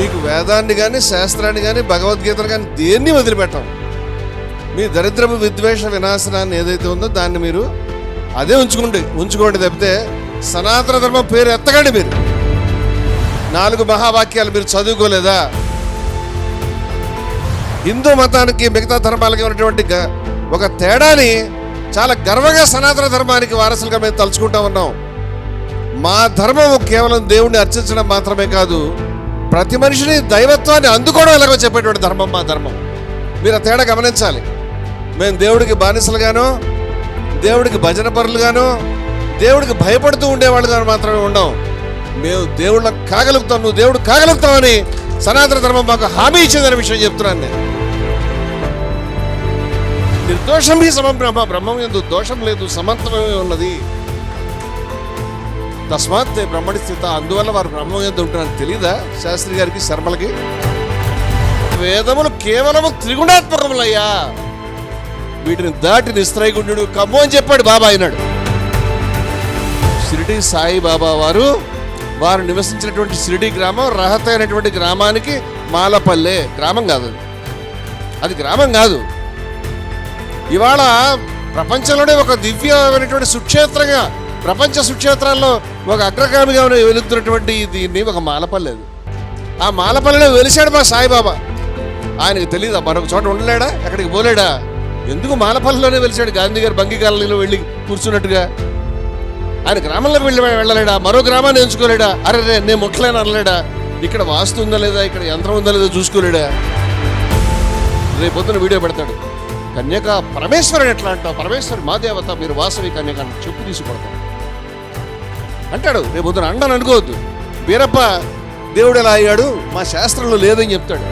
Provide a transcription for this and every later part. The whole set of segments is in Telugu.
మీకు వేదాన్ని కానీ శాస్త్రాన్ని కానీ భగవద్గీతను కానీ దేన్ని వదిలిపెట్టం. మీ దరిద్రపు విద్వేష వినాశనాన్ని ఏదైతే ఉందో దాన్ని మీరు అదే ఉంచుకోండి తప్పితే సనాతన ధర్మం పేరు ఎత్తకండి. మీరు 4 మహావాక్యాలు మీరు చదువుకోలేదా? హిందూ మతానికి మిగతా ధర్మాలకి ఉన్నటువంటి ఒక తేడాని చాలా గర్వంగా సనాతన ధర్మానికి వారసులుగా మేము తలుచుకుంటా ఉన్నాం. మా ధర్మం కేవలం దేవుణ్ణి అర్చించడం మాత్రమే కాదు, ప్రతి మనిషిని దైవత్వాన్ని అందుకోవడం ఎలాగో చెప్పేటువంటి ధర్మం మా ధర్మం. మీరు ఆ తేడా గమనించాలి. మేము దేవుడికి బానిసలుగానో, దేవుడికి భజన పరులుగానో, దేవుడికి భయపడుతూ ఉండేవాళ్ళుగాను మాత్రమే ఉండం. మేము దేవుళ్ళ కాగలుగుతాం, నువ్వు దేవుడు కాగలుగుతామని సనాతన ధర్మం మాకు హామీ ఇచ్చిందనే విషయం చెప్తున్నాను నేను. నిర్దోషం ఈ సమం బ్రహ్మ, బ్రహ్మం యందు దోషం లేదు, సమత్వమే ఉన్నది. తస్మాత్ బ్రహ్మణి స్థిత, అందువల్ల వారు బ్రహ్మం యందు ఉంటున్నారు. తెలీదా శాస్త్రి గారికి, శర్మలకి? వేదములు కేవలము త్రిగుణాత్మకములయ్యా, వీటిని దాటి నిస్త్రైగుణ్యుడు కమ్ము అని చెప్పాడు బాబా అయినాడు. షిరిడి సాయి బాబా వారు నివసించినటువంటి షిరిడి గ్రామం రహత అయినటువంటి గ్రామానికి మాలపల్లె గ్రామం కాదు, అది గ్రామం కాదు. ఇవాళ ప్రపంచంలోనే ఒక దివ్యమైనటువంటి సుక్షేత్రంగా, ప్రపంచ సుక్షేత్రాల్లో ఒక అగ్రగామిగా వెలుతున్నటువంటి దీన్ని ఒక మాలపల్లె. ఆ మాలపల్లెలో వెలిశాడు మా సాయిబాబా. ఆయనకు తెలియదా మరొక చోట ఉండలేడా, ఎక్కడికి పోలేడా? ఎందుకు మాలపల్లెలోనే వెలిశాడు? గాంధీ గారు బంగి కాలనీలో వెళ్ళి కూర్చున్నట్టుగా ఆయన గ్రామంలోకి వెళ్ళలేడా? మరో గ్రామాన్ని ఎంచుకోలేడా? అరే నేను ముట్టలేను అనలేడా? ఇక్కడ వాస్తు ఉందా లేదా, ఇక్కడ యంత్రం ఉందా లేదా చూసుకోలేడా? రేపు పొద్దున వీడియో పెడతాడు, కన్యక పరమేశ్వరుడు ఎట్లా అంటావు, పరమేశ్వరుడు మా దేవత, మీరు వాసవి కన్యక చెప్పు తీసుకుపడతాం అంటాడు. రేపు పొద్దున అండని అనుకోవద్దు. వీరప్ప దేవుడు ఎలా అయ్యాడు, మా శాస్త్రంలో లేదని చెప్తాడు.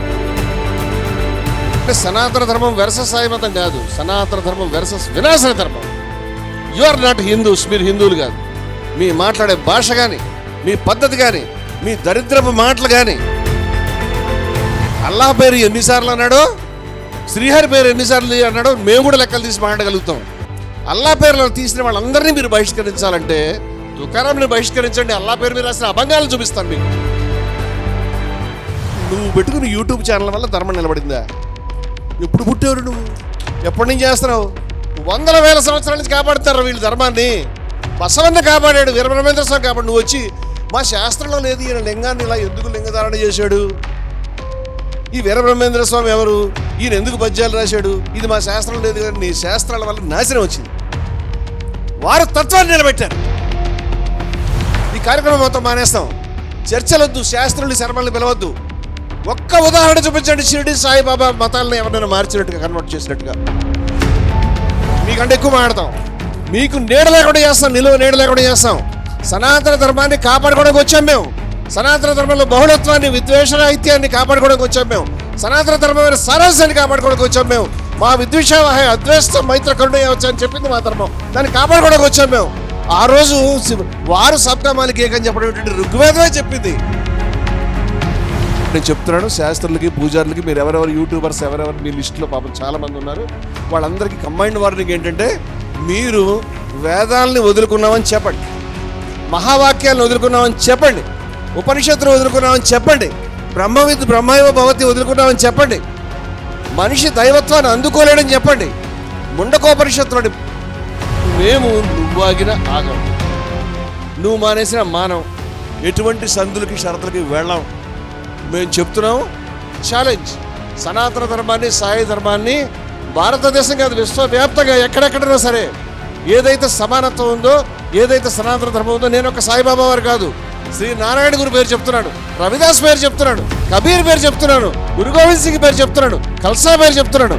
అంటే సనాతన ధర్మం వెర్సెస్ సాయి మతం కాదు, సనాతన ధర్మం వెర్సెస్ వినాశన ధర్మం. యు ఆర్ నాట్ హిందూస్, మీరు హిందువులు కాదు. మీ మాట్లాడే భాష కానీ, మీ పద్ధతి కానీ, మీ దరిద్రపు మాటలు కానీ. అల్లాహ్ పేరు ఎన్నిసార్లు అన్నాడో, శ్రీహరి పేరు ఎన్నిసార్లు అన్నాడో మేము కూడా లెక్కలు తీసి మాట్లాడగలుగుతాం. అల్లా పేర్లు తీసిన వాళ్ళందరినీ మీరు బహిష్కరించాలంటే తుకారాంని బహిష్కరించండి. అల్లా పేరు మీద రాసిన అభంగాలను చూపిస్తాను మీకు. నువ్వు పెట్టుకుని యూట్యూబ్ ఛానల్ వల్ల ధర్మం నిలబడిందా? ఎప్పుడు పుట్టేవారు నువ్వు? ఎప్పటి నుంచి చేస్తున్నావు? 100,000 సంవత్సరాల నుంచి కాపాడుతారు వీళ్ళు ధర్మాన్ని. బసవన్న కాపాడాడు, వీరబ్రహ్మేంద్ర స్వామి కాపాడు. నువ్వు వచ్చి మా శాస్త్రంలో లేదు, ఈయన లింగాన్ని ఇలా ఎందుకు లింగధారణ చేశాడు, ఈ వీరబ్రహ్మేంద్ర స్వామి ఎవరు, ఈయన ఎందుకు పద్యాలు రాశాడు, ఇది మా శాస్త్రం లేదు కానీ నీ శాస్త్రాల వల్ల నాశనం వచ్చింది. వారు తత్వాన్ని నిలబెట్టారు. ఈ కార్యక్రమం మొత్తం మానేస్తాం. చర్చలొద్దు, శాస్త్రులు శర్మల్ని పిలవద్దు. ఒక్క ఉదాహరణ చూపించండి షిరిడి సాయిబాబా మతాలను ఎవరైనా మార్చినట్టుగా, కన్వర్ట్ చేసినట్టుగా. మీకంటే ఎక్కువ మాట్లాడతాం, మీకు నీడ లేకుండా చేస్తాం, నిలువ నీడ లేకుండా చేస్తాం. సనాతన ధర్మాన్ని కాపాడుకోవడానికి వచ్చాం మేము. సనాతన ధర్మంలో బహుళత్వాన్ని, విద్వేషరాహిత్యాన్ని కాపాడుకోవడానికి వచ్చాం మేము. సనాతన ధర్మమైన సారాంశాన్ని కాపాడుకోవడానికి వచ్చాం మేము. మా విద్వేషావహ అద్వేష మైత్ర కరుణ వచ్చా అని చెప్పింది మా ధర్మం, దాన్ని కాపాడుకోవడానికి వచ్చాం మేము. ఆ రోజు వారు సప్తమాలకి ఏకని చెప్పడం ఋగ్వేదమే చెప్పింది. నేను చెప్తున్నాను శాస్త్రులకి, పూజారులకి, మీరు ఎవరెవరు యూట్యూబర్స్ ఎవరెవరు మీ లిస్టులో పాపం చాలా మంది ఉన్నారు, వాళ్ళందరికీ కంబైన్డ్ వార్నింగ్ ఏంటంటే, మీరు వేదాలని వదులుకున్నామని చెప్పండి, మహావాక్యాలను వదులుకున్నామని చెప్పండి, ఉపనిషత్తులు వదులుకున్నామని చెప్పండి, బ్రహ్మైవ భవతి వదులుకున్నామని చెప్పండి, మనిషి దైవత్వాన్ని అందుకోలేడని చెప్పండి. ముండకోపనిషత్తులని మేము నువ్వాగిన ఆగం, నువ్వు మానేసిన మానవం, ఎటువంటి సందులకి షరతులకి వెళ్ళాం. మేము చెప్తున్నాం, ఛాలెంజ్. సనాతన ధర్మాన్ని, సాయి ధర్మాన్ని భారతదేశం కాదు, విశ్వవ్యాప్తంగా ఎక్కడెక్కడైనా సరే ఏదైతే సమానత్వం ఉందో, ఏదైతే సనాతన ధర్మం ఉందో, నేను ఒక సాయిబాబా వారు కాదు, శ్రీ నారాయణ గురు పేరు చెప్తున్నాను, రవిదాస్ పేరు చెప్తున్నాను, కబీర్ పేరు చెప్తున్నాను, గురు గోవింద్ సింగ్ పేరు చెప్తున్నాను, ఖల్సా పేరు చెప్తున్నాను.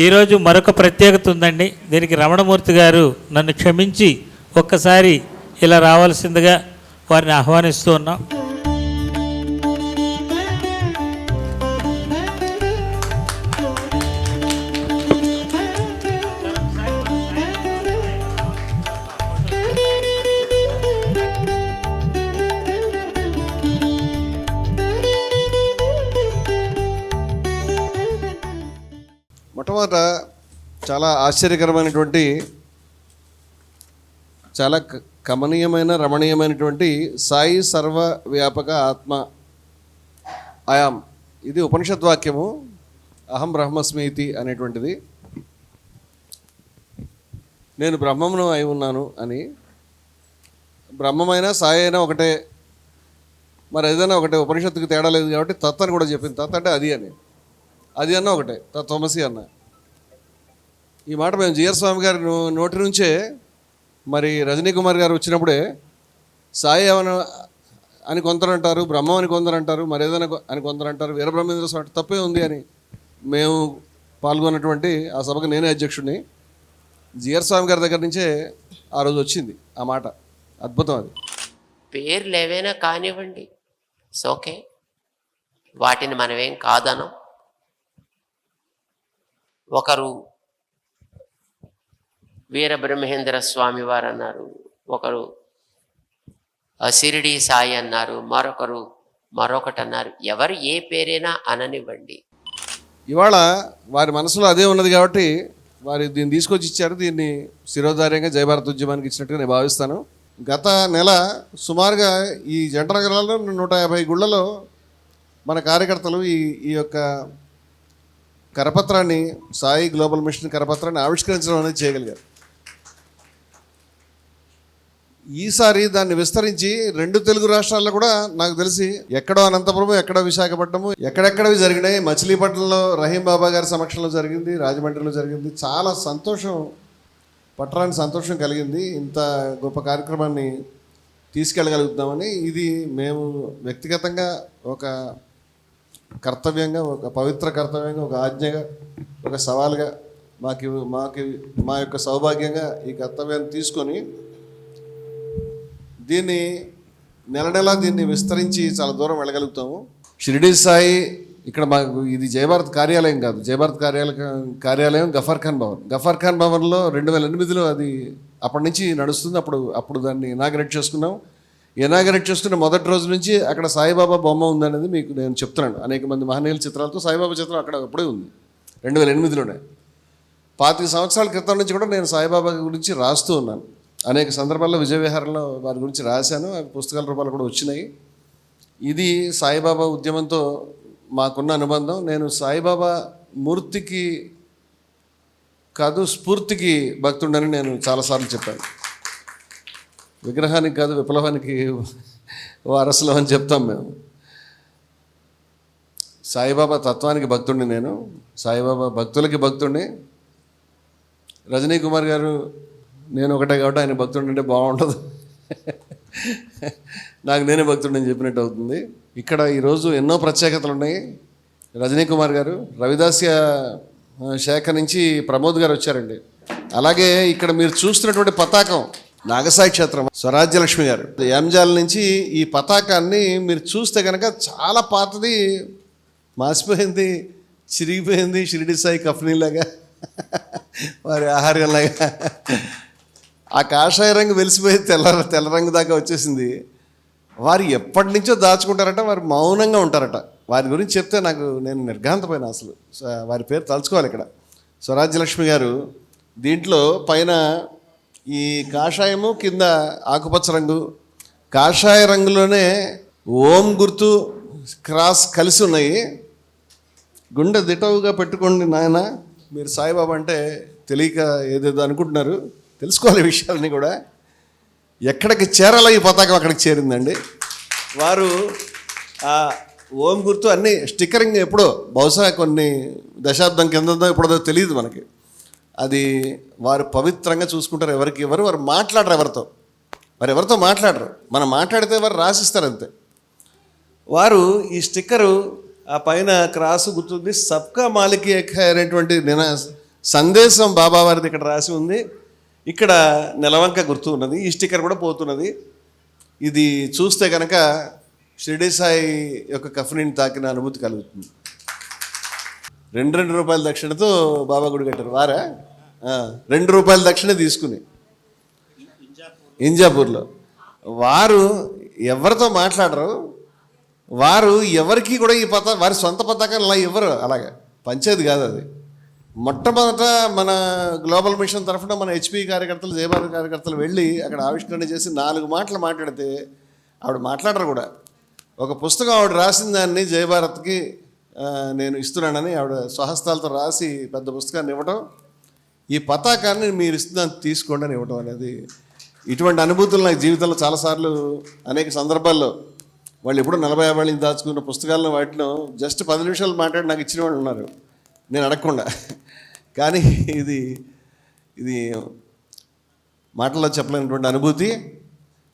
ఈరోజు మరొక ప్రత్యేకత ఉందండి. దీనికి రమణమూర్తి గారు నన్ను క్షమించి ఒక్కసారి ఇలా రావాల్సిందిగా వారిని ఆహ్వానిస్తూ ఉన్నాం. మొట్టమొదట చాలా ఆశ్చర్యకరమైనటువంటి, చాలా కమనీయమైన, రమణీయమైనటువంటి సాయి సర్వవ్యాపక ఆత్మ అయాం, ఇది ఉపనిషత్ వాక్యము. అహం బ్రహ్మస్మీతి అనేటువంటిది, నేను బ్రహ్మమును అయి ఉన్నాను అని. బ్రహ్మమైనా సాయి అయినా ఒకటే, మరి ఏదైనా ఒకటే, ఉపనిషత్తుకి తేడా లేదు కాబట్టి తత్ అని కూడా చెప్పింది. తత్ అంటే అది అని, అది అన్న ఒకటే, తత్వమసి అన్న. ఈ మాట మేము జిఆర్ స్వామి గారి నోటి నుంచే, మరి రజనీ కుమార్ గారు వచ్చినప్పుడే సాయి అని కొందరు అంటారు, బ్రహ్మం అని కొందరు అంటారు, మరేదైనా అని కొందరు అంటారు, వీరబ్రహ్మేంద్ర స్వామి తప్పే ఉంది అని మేము పాల్గొన్నటువంటి ఆ సభకు నేనే అధ్యక్షుడిని. జిఆర్ స్వామి గారి దగ్గర నుంచే ఆ రోజు వచ్చింది ఆ మాట. అద్భుతం. అది పేర్లు ఏవైనా కానివ్వండి, ఓకే, వాటిని మనమేం కాదనం. ఒకరు వీరబ్రహ్మేంద్ర స్వామి వారు అన్నారు, ఒకరు షిరిడి సాయి అన్నారు, మరొకరు మరొకటి అన్నారు. ఎవరు ఏ పేరైనా అననివ్వండి. ఇవాళ వారి మనసులో అదే ఉన్నది కాబట్టి వారు దీన్ని తీసుకొచ్చి ఇచ్చారు. దీన్ని శిరోధార్యంగా జయభారత్ ఉద్యమానికి ఇచ్చినట్టుగా నేను భావిస్తాను. గత నెల సుమారుగా ఈ జంట నగరాల్లో 150 గుళ్ళలో మన కార్యకర్తలు ఈ యొక్క కరపత్రాన్ని, సాయి గ్లోబల్ మిషన్ కరపత్రాన్ని ఆవిష్కరించడం అనేది చేయగలిగారు. ఈసారి దాన్ని విస్తరించి 2 తెలుగు రాష్ట్రాల్లో కూడా నాకు తెలిసి ఎక్కడో అనంతపురం, ఎక్కడో విశాఖపట్నము, ఎక్కడెక్కడవి జరిగినాయి. మచిలీపట్నంలో రహీం బాబా గారి సమక్షంలో జరిగింది, రాజమండ్రిలో జరిగింది. చాలా సంతోషం, పట్టరాని సంతోషం కలిగింది. ఇంత గొప్ప కార్యక్రమాన్ని తీసుకెళ్ళగలుగుతామని. ఇది మేము వ్యక్తిగతంగా ఒక కర్తవ్యంగా, ఒక పవిత్ర కర్తవ్యంగా, ఒక ఆజ్ఞగా, ఒక సవాల్గా మా యొక్క సౌభాగ్యంగా ఈ కర్తవ్యాన్ని తీసుకొని దీన్ని నెల దీన్ని విస్తరించి చాలా దూరం వెళ్ళగలుగుతాము. షిరిడి సాయి ఇక్కడ మాకు ఇది జయభారత్ కార్యాలయం కాదు. జయభారత్ కార్యాలయం గఫర్ ఖాన్ భవన్లో 2008లో అది అప్పటి నుంచి నడుస్తుంది. అప్పుడు దాన్ని ఇనాగరేట్ చేసుకున్నాం. ఇనాగరేట్ చేసుకున్న మొదటి రోజు నుంచి అక్కడ సాయిబాబా బొమ్మ ఉందనేది మీకు నేను చెప్తున్నాను. అనేక మంది మహనీయుల చిత్రాలతో సాయిబాబా చిత్రం అక్కడ అప్పుడే ఉంది 2008లోనే. 25 సంవత్సరాల క్రితం నుంచి కూడా నేను సాయిబాబా గురించి రాస్తూ ఉన్నాను. అనేక సందర్భాల్లో విజయవిహారంలో వారి గురించి రాశాను. అవి పుస్తకాల రూపాలు కూడా వచ్చినాయి. ఇది సాయిబాబా ఉద్యమంతో మాకున్న అనుబంధం. నేను సాయిబాబా మూర్తికి కాదు, స్ఫూర్తికి భక్తుండని నేను చాలాసార్లు చెప్పాను. విగ్రహానికి కాదు, విప్లవానికి వారసులం అని చెప్తాం మేము. సాయిబాబా తత్వానికి భక్తుడిని నేను, సాయిబాబా భక్తులకి భక్తుడిని. రజనీ కుమార్ గారు నేను ఒకటే కాబట్టి ఆయన భక్తుడు అంటే బాగుండదు, నాకు నేనే భక్తుడిని చెప్పినట్టు అవుతుంది. ఇక్కడ ఈరోజు ఎన్నో ప్రత్యేకతలు ఉన్నాయి. రజనీ కుమార్ గారు, రవిదాస్య శాఖ నుంచి ప్రమోద్ గారు వచ్చారండి. అలాగే ఇక్కడ మీరు చూస్తున్నటువంటి పతాకం నాగసాయి క్షేత్రం స్వరాజ్యలక్ష్మి గారు యాంజాల నుంచి ఈ పతాకాన్ని మీరు చూస్తే కనుక చాలా పాతది, మాసిపోయింది, చిరిగిపోయింది. షిరిడి సాయి కఫనీలాగా, వారి ఆహార్యంలాగా ఆ కాషాయ రంగు వెలిసిపోయి తెల్ల రంగు దాకా వచ్చేసింది. వారు ఎప్పటి నుంచో దాచుకుంటారట, వారు మౌనంగా ఉంటారట. వారి గురించి చెప్తే నేను నిర్ఘాంతపోయిన. అసలు వారి పేరు తలుచుకోవాలి ఇక్కడ. స్వరాజ్యలక్ష్మి గారు దీంట్లో పైన ఈ కాషాయము, కింద ఆకుపచ్చ రంగు, కాషాయ రంగులోనే ఓం గుర్తు, క్రాస్ కలిసి ఉన్నాయి. గుండె దిటవుగా పెట్టుకోండి నాయన, మీరు సాయిబాబా అంటే తెలియక ఏదేదో అనుకుంటున్నారు, తెలుసుకోవాలి విషయాలని కూడా. ఎక్కడికి చేరాలో ఈ పతాకం అక్కడికి చేరిందండి. వారు ఓం గుర్తు అన్ని స్టిక్కరింగ్ ఎప్పుడో, బహుశా కొన్ని దశాబ్దం కింద ఎప్పుడో తెలియదు మనకి. అది వారు పవిత్రంగా చూసుకుంటారు. వారు మాట్లాడరు ఎవరితో మాట్లాడరు. మనం మాట్లాడితే వారు రాసిస్తారు అంతే. వారు ఈ స్టిక్కరు ఆ పైన క్రాసు గుర్తుంది, సబ్కా మాలిక్ ఏక్ హై అనేటువంటి సందేశం బాబా వారిది ఇక్కడ రాసి ఉంది. ఇక్కడ నెలవంక గుర్తు ఉన్నది. ఈ స్టిక్కర్ కూడా పోతున్నది. ఇది చూస్తే కనుక షిరిడి సాయి యొక్క కఫ్నీని తాకిన అనుభూతి కలుగుతుంది. 2 రూపాయల దక్షిణతో బాబా గుడి కట్టారు. వారా 2 రూపాయల దక్షిణ తీసుకుని ఇంజాపూర్లో వారు ఎవరితో మాట్లాడరు. వారు ఎవరికి కూడా ఈ వారి సొంత పతాకాన్ని అలా ఇవ్వరు. అలాగా పంచేది కాదు అది. మొట్టమొదట మన గ్లోబల్ మిషన్ తరఫున మన హెచ్పి కార్యకర్తలు, జయభారత్ కార్యకర్తలు వెళ్ళి అక్కడ ఆవిష్కరణ చేసి 4 మాటలు మాట్లాడితే ఆవిడ మాట్లాడరు కూడా. ఒక పుస్తకం ఆవిడ రాసిన దాన్ని జయభారత్కి నేను ఇస్తున్నానని ఆవిడ స్వహస్తాలతో రాసి పెద్ద పుస్తకాన్ని ఇవ్వటం, ఈ పతాకాన్ని మీరు ఇస్తున్నాను తీసుకోండి అని ఇవ్వటం అనేది, ఇటువంటి అనుభూతులు నాకు జీవితంలో చాలాసార్లు అనేక సందర్భాల్లో వాళ్ళు ఎప్పుడో 40-50 నుంచి దాచుకున్న పుస్తకాలను వాటిలో జస్ట్ 10 నిమిషాలు మాట్లాడి నాకు ఇచ్చిన వాళ్ళు ఉన్నారు, నేను అడగకుండా. కానీ ఇది మాటల్లో చెప్పలేనటువంటి అనుభూతి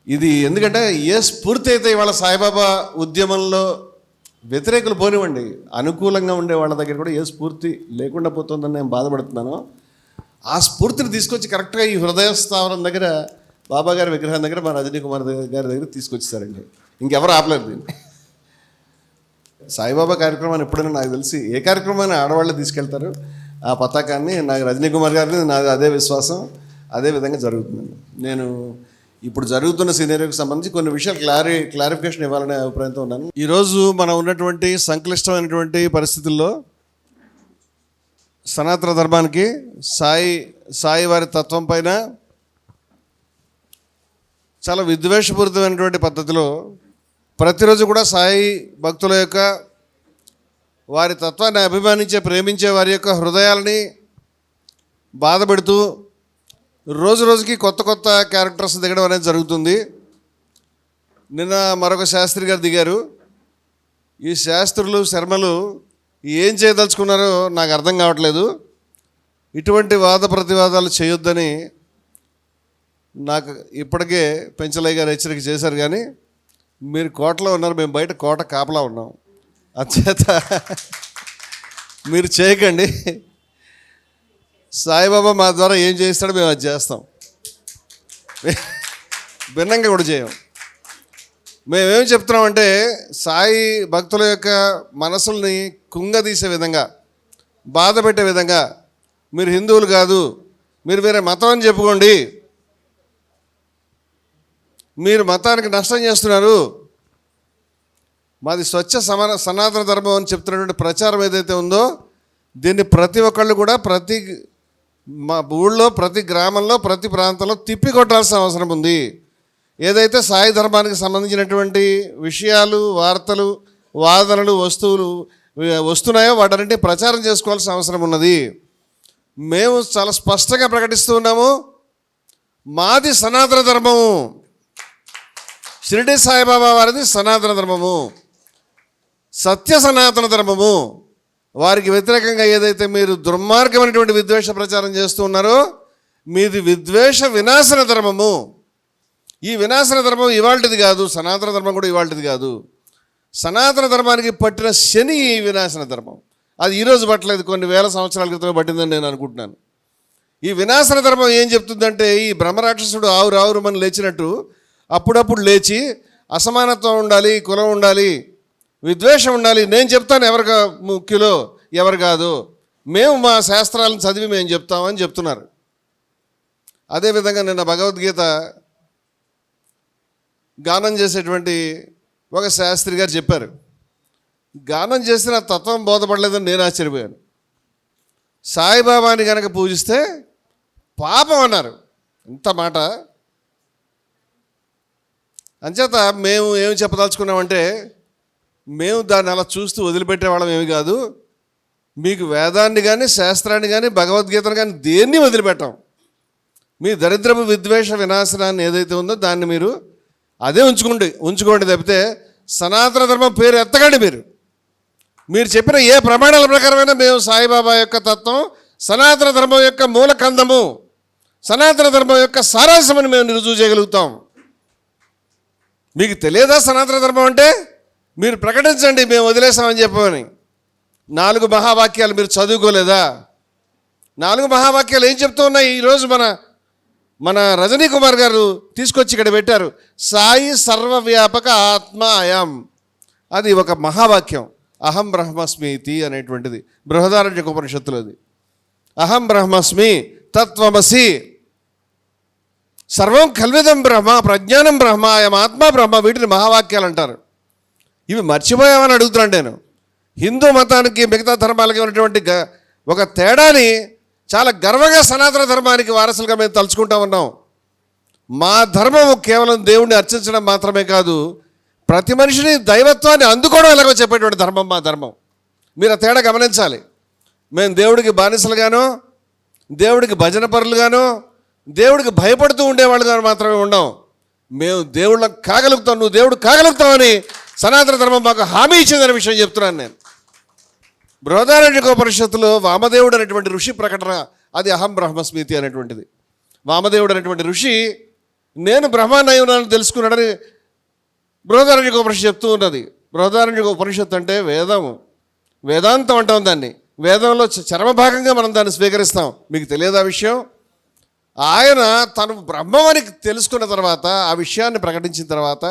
ఇది. ఎందుకంటే ఏ స్ఫూర్తి అయితే ఇవాళ సాయిబాబా ఉద్యమంలో వ్యతిరేకులు పోనివ్వండి, అనుకూలంగా ఉండే వాళ్ళ దగ్గర కూడా ఏ స్ఫూర్తి లేకుండా పోతుందని నేను బాధపడుతున్నాను. ఆ స్ఫూర్తిని తీసుకొచ్చి కరెక్ట్గా ఈ హృదయ స్థావరం దగ్గర బాబా గారి విగ్రహం దగ్గర మా రజనీ కుమార్ గారి దగ్గర తీసుకొచ్చేసారండి. ఇంకెవరు ఆపలేరు దీన్ని. సాయిబాబా కార్యక్రమాన్ని ఎప్పుడైనా నాకు తెలిసి ఏ కార్యక్రమాన్ని ఆడవాళ్ళు తీసుకెళ్తారు, ఆ పతాకాన్ని నాకు రజనీ కుమార్ గారిని నాకు అదే విశ్వాసం, అదే విధంగా జరుగుతుందండి. నేను ఇప్పుడు జరుగుతున్న సినారియోకి సంబంధించి కొన్ని విషయాలు క్లారిఫికేషన్ ఇవ్వాలనే అభిప్రాయంతో ఉన్నాను. ఈరోజు మనం ఉన్నటువంటి సంక్లిష్టమైనటువంటి పరిస్థితుల్లో సనాతన ధర్మానికి సాయి వారి తత్వం పైన చాలా విద్వేషపూరితమైనటువంటి పద్ధతిలో ప్రతిరోజు కూడా సాయి భక్తుల యొక్క వారి తత్వాన్ని అభిమానించే, ప్రేమించే వారి యొక్క హృదయాలని బాధపెడుతూ రోజు రోజుకి కొత్త కొత్త క్యారెక్టర్స్ దిగడం అనేది జరుగుతుంది. నిన్న మరొక శాస్త్రి గారు దిగారు. ఈ శాస్త్రులు శర్మలు ఏం చేయదలుచుకున్నారో నాకు అర్థం కావట్లేదు. ఇటువంటి వాద ప్రతివాదాలు చేయొద్దని నాకు ఇప్పటికే పెంచలయ్య గారు హెచ్చరిక చేశారు. కానీ మీరు కోటలో ఉన్నారు, మేము బయట కోట కాపలా ఉన్నాం. అంచేత మీరు చేయకండి. సాయిబాబా మా ద్వారా ఏం చేస్తాడో మేము అది చేస్తాం, భిన్నంగా కూడా చేయం. మేమేం చెప్తున్నామంటే సాయి భక్తుల యొక్క మనసుల్ని కుంగదీసే విధంగా, బాధ పెట్టే విధంగా, మీరు హిందువులు కాదు, మీరు వేరే మతం అని చెప్పుకోండి, మీరు మతానికి నష్టం చేస్తున్నారు, మాది స్వచ్ఛ సనాతన ధర్మం అని చెప్తున్నటువంటి ప్రచారం ఏదైతే ఉందో దీన్ని ప్రతి ఒక్కళ్ళు కూడా ప్రతి మా ఊళ్ళో, ప్రతి గ్రామంలో, ప్రతి ప్రాంతంలో తిప్పికొట్టాల్సిన అవసరం ఉంది. ఏదైతే సాయి ధర్మానికి సంబంధించినటువంటి విషయాలు, వార్తలు, వాదనలు, వస్తున్నాయో వాటన్నింటినీ ప్రచారం చేసుకోవాల్సిన అవసరం ఉన్నది. మేము చాలా స్పష్టంగా ప్రకటిస్తూ ఉన్నాము, మాది సనాతన ధర్మము, షిరిడి సాయిబాబా వారిది సనాతన ధర్మము, సత్య సనాతన ధర్మము. వారికి వ్యతిరేకంగా ఏదైతే మీరు దుర్మార్గమైనటువంటి విద్వేష ప్రచారం చేస్తూ ఉన్నారో మీది విద్వేష వినాశన ధర్మము. ఈ వినాశన ధర్మం ఇవాళది కాదు, సనాతన ధర్మం కూడా ఇవాళది కాదు. సనాతన ధర్మానికి పట్టిన శని ఈ వినాశన ధర్మం. అది ఈరోజు పట్టలేదు, కొన్ని వేల సంవత్సరాల క్రితమే పట్టిందని నేను అనుకుంటున్నాను. ఈ వినాశన ధర్మం ఏం చెప్తుందంటే ఈ బ్రహ్మరాక్షసుడు ఆవురావురమని లేచినట్టు అప్పుడప్పుడు లేచి అసమానత్వం ఉండాలి, కులం ఉండాలి, విద్వేషం ఉండాలి, నేను చెప్తాను ఎవరు ముఖ్యులో ఎవరు కాదు, మేము మా శాస్త్రాలను చదివి మేము చెప్తామని చెప్తున్నారు. అదేవిధంగా నిన్న భగవద్గీత గానం చేసేటువంటి ఒక శాస్త్రి గారు చెప్పారు, గానం చేసిన తత్వం బోధపడలేదని నేను ఆశ్చర్యపోయాను. సాయిబాబాని కనుక పూజిస్తే పాపం అన్నారు. ఇంత మాట. అంచేత మేము ఏమి చెప్పదలుచుకున్నామంటే మేము దాన్ని అలా చూస్తూ వదిలిపెట్టే వాళ్ళం ఏమి కాదు. మీకు వేదాన్ని కానీ, శాస్త్రాన్ని కానీ, భగవద్గీతను కానీ దేన్ని వదిలిపెట్టాం. మీ దరిద్రపు విద్వేష వినాశనాన్ని ఏదైతే ఉందో దాన్ని మీరు అదే ఉంచుకోండి తప్పితే సనాతన ధర్మం పేరు ఎత్తకండి. మీరు చెప్పిన ఏ ప్రమాణాల ప్రకారమైనా మేము సాయిబాబా యొక్క తత్వం, సనాతన ధర్మం యొక్క మూల కందము, సనాతన ధర్మం యొక్క సారాంశమని మేము రుజువు చేయగలుగుతాం. మీకు తెలియదా సనాతన ధర్మం అంటే? మీరు ప్రకటించండి, మేము వదిలేసామని చెప్పమని. 4 మహావాక్యాలు మీరు చదువుకోలేదా? 4 మహావాక్యాలు ఏం చెప్తూ ఉన్నాయి? ఈరోజు మన రజనీ కుమార్ గారు తీసుకొచ్చి ఇక్కడ పెట్టారు. సాయి సర్వవ్యాపక ఆత్మ అయం, అది ఒక మహావాక్యం. అహం బ్రహ్మస్మీతి అనేటువంటిది బృహదారణ్యక ఉపనిషత్తులో. అది అహం బ్రహ్మస్మి తత్వమసి సర్వం కల్విదం బ్రహ్మ ప్రజ్ఞానం బ్రహ్మ అయం ఆత్మ బ్రహ్మ, వీటిని మహావాక్యాలు అంటారు. ఇవి మర్చిపోయామని అడుగుతున్నాను నేను. హిందూ మతానికి మిగతా ధర్మాలకి ఉన్నటువంటి ఒక తేడాని చాలా గర్వంగా సనాతన ధర్మానికి వారసులుగా మేము తలుచుకుంటా ఉన్నాం. మా ధర్మం కేవలం దేవుణ్ణి అర్చించడం మాత్రమే కాదు, ప్రతి మనిషిని దైవత్వాన్ని అందుకోవడం ఎలాగో చెప్పేటువంటి ధర్మం మా ధర్మం. మీరు ఆ తేడా గమనించాలి. మేము దేవుడికి బానిసలుగానో, దేవుడికి భజన పరులుగానో, దేవుడికి భయపడుతూ ఉండేవాళ్ళుగాను మాత్రమే ఉండం. మేము దేవుళ్ళకి కాగలుగుతాం, నువ్వు దేవుడు కాగలుగుతామని సనాతన ధర్మం మాకు హామీ ఇచ్చిందనే విషయం చెప్తున్నాను నేను. బృహదారణ్యకోపనిషత్తులో వామదేవుడు అనేటువంటి ఋషి ప్రకటన, అది అహం బ్రహ్మస్మీతి అనేటువంటిది. వామదేవుడు అనేటువంటి ఋషి నేను బ్రహ్మాన్నై ఉన్నానని తెలుసుకున్నాడని బృహదారణ్యకోపనిషత్తు చెప్తూ ఉన్నది. బృహదారణ్యకోపనిషత్తు అంటే వేదము, వేదాంతం అంటాం దాన్ని. వేదంలో చరమభాగంగా మనం దాన్ని స్వీకరిస్తాం. మీకు తెలియదు ఆ విషయం? ఆయన తను బ్రహ్మం అని తెలుసుకున్న తర్వాత, ఆ విషయాన్ని ప్రకటించిన తర్వాత,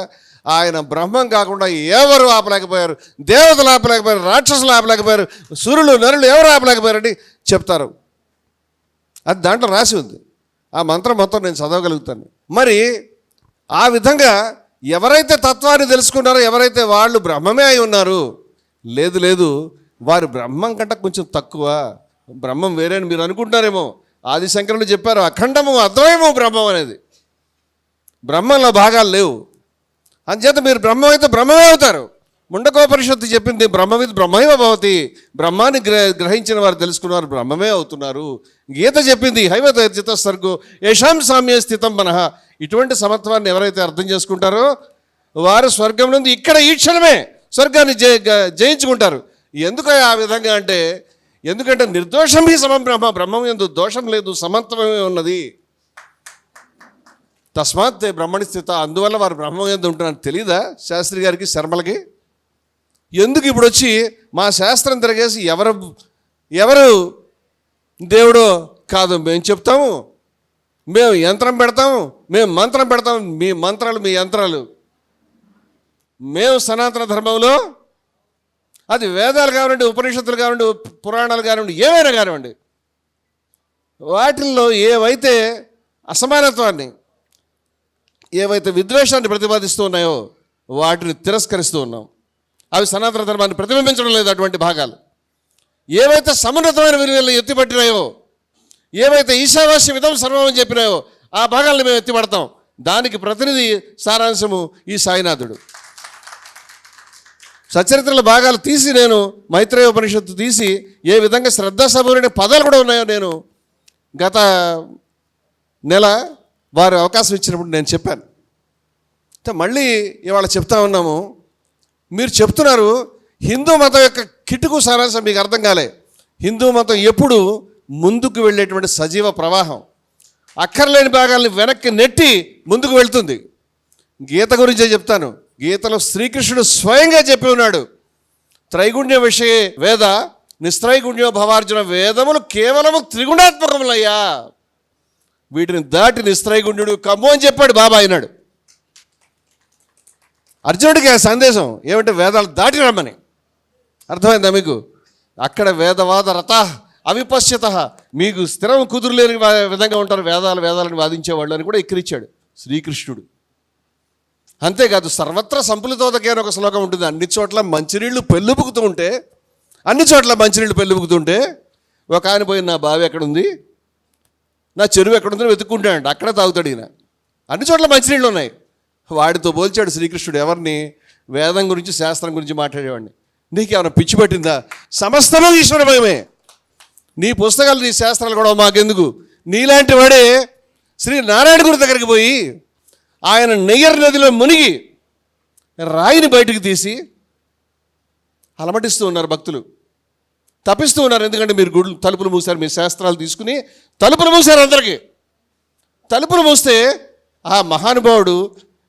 ఆయన బ్రహ్మం కాకుండా ఎవరు ఆపలేకపోయారు, దేవతలు ఆపలేకపోయారు, రాక్షసులు ఆపలేకపోయారు, సూర్యులు నరులు ఎవరు ఆపలేకపోయారని చెప్తారు. అది దాంట్లో రాసి ఉంది. ఆ మంత్రం మొత్తం నేను చదవగలుగుతాను. మరి ఆ విధంగా ఎవరైతే తత్వాన్ని తెలుసుకున్నారో, ఎవరైతే వాళ్ళు బ్రహ్మమే అయి ఉన్నారు, లేదు వారు బ్రహ్మం కంటే కొంచెం తక్కువ, బ్రహ్మం వేరే అని మీరు అనుకుంటున్నారేమో. ఆదిశంకరులు చెప్పారు, అఖండము అద్వయము బ్రహ్మం అనేది. బ్రహ్మంలో భాగాలు లేవు. అంచేత మీరు బ్రహ్మం అయితే బ్రహ్మమే అవుతారు. ముండకోపనిషత్తు చెప్పింది బ్రహ్మవిద్ బ్రహ్మైవ భవతి, బ్రహ్మాన్ని గ్రహించిన వారు తెలుసుకున్నవారు బ్రహ్మమే అవుతున్నారు. గీత చెప్పింది హైవతర్జిత సర్గో యశాం సామ్య స్థితం మనః. ఇటువంటి సమత్వాన్ని ఎవరైతే అర్థం చేసుకుంటారో వారు స్వర్గం నుండి ఇక్కడ ఈ క్షణమే స్వర్గాన్ని జయించుకుంటారు. ఎందుకు ఆ విధంగా అంటే, ఎందుకంటే నిర్దోషం హి సమం బ్రహ్మ, బ్రహ్మం యందు దోషం లేదు, సమత్వమే ఉన్నది. తస్మాత్ బ్రహ్మణి స్థిత, అందువల్ల వారు బ్రహ్మం యందు ఉంటున్నారు. తెలీదా శాస్త్రి గారికి, శర్మలకి? ఎందుకు ఇప్పుడు వచ్చి మా శాస్త్రం తిరగేసి ఎవరు దేవుడో కాదు మేము చెప్తాము, మేము యంత్రం పెడతాము, మేము మంత్రం పెడతాము, మీ మంత్రాలు మీ యంత్రాలు. మేము సనాతన ధర్మంలో అది వేదాలు కానివ్వండి, ఉపనిషత్తులు కానివ్వండి, పురాణాలు కానివ్వండి, ఏమైనా కానివ్వండి, వాటిల్లో ఏవైతే అసమానత్వాన్ని, ఏవైతే విద్వేషాన్ని ప్రతిపాదిస్తూ ఉన్నాయో వాటిని తిరస్కరిస్తూ ఉన్నాం. అవి సనాతన ధర్మాన్ని ప్రతిబింబించడం లేదు. అటువంటి భాగాలు ఏవైతే సమున్నతమైన విలువలను ఎత్తిపట్టినాయో, ఏవైతే ఈశావాస్య విధం సర్వం అని చెప్పినాయో ఆ భాగాలను మేము ఎత్తిపడతాం. దానికి ప్రతినిధి సారాంశము ఈ సాయినాథుడు. సచరిత్రల భాగాలు తీసి నేను మైత్రేయ ఉపనిషత్తు తీసి ఏ విధంగా శ్రద్ధాసభూరుని పదాలు కూడా ఉన్నాయో నేను గత నెల వారు అవకాశం ఇచ్చినప్పుడు నేను చెప్పాను. మళ్ళీ ఇవాళ చెప్తా ఉన్నాము. మీరు చెప్తున్నారు హిందూ మతం యొక్క కిటుకు సారాంశం మీకు అర్థం కాలే. హిందూ మతం ఎప్పుడు ముందుకు వెళ్ళేటువంటి సజీవ ప్రవాహం, అక్కర్లేని భాగాల్ని వెనక్కి నెట్టి ముందుకు వెళ్తుంది. గీత గురించే చెప్తాను. గీతలో శ్రీకృష్ణుడు స్వయంగా చెప్పి ఉన్నాడు, త్రైగుణ్య విషయే వేద నిస్త్రైగుణ్యో భవార్జున, వేదములు కేవలము త్రిగుణాత్మకములయ్యా, వీటిని దాటి నిస్త్రైగుణ్యుడు కమ్ము అని చెప్పాడు బాబా అయినాడు. అర్జునుడికి ఆ సందేశం ఏమంటే వేదాలు దాటి రమ్మని. అర్థమైందా మీకు? అక్కడ వేదవాద రథ అవిపశ్యత, మీకు స్థిరం కుదురులేని విధంగా ఉంటారు వేదాలను వాదించేవాళ్ళు అని కూడా ఎక్కిరిచ్చాడు శ్రీకృష్ణుడు. అంతేకాదు సర్వత్ర సంపులితోదకే అని ఒక శ్లోకం ఉంటుంది. అన్ని చోట్ల మంచినీళ్ళు పెళ్ళుపుకుతూ ఉంటే ఒక ఆయన పోయి నా బావి ఎక్కడుంది, నా చెరువు ఎక్కడుందో వెతుక్కుంటాడు, అక్కడే తాగుతాడు ఈయన. అన్ని చోట్ల మంచినీళ్ళు ఉన్నాయి. వాడితో పోల్చాడు శ్రీకృష్ణుడు ఎవరిని? వేదం గురించి శాస్త్రం గురించి మాట్లాడేవాడిని. నీకేమైనా పిచ్చి పట్టిందా? సమస్తము ఈశ్వరమయమే. నీ పుస్తకాలు నీ శాస్త్రాలు కూడా మాకెందుకు? నీలాంటి వాడే శ్రీ నారాయణ గురి దగ్గరికి పోయి ఆయన నెయ్యర్ నదిలో మునిగి రాయిని బయటకు తీసి అలమటిస్తూ ఉన్నారు భక్తులు, తప్పిస్తూ ఉన్నారు. ఎందుకంటే మీరు గుళ్ళు తలుపులు మూసారు, మీ శాస్త్రాలు తీసుకుని తలుపులు మూసారు. అందరికీ తలుపులు మూస్తే ఆ మహానుభావుడు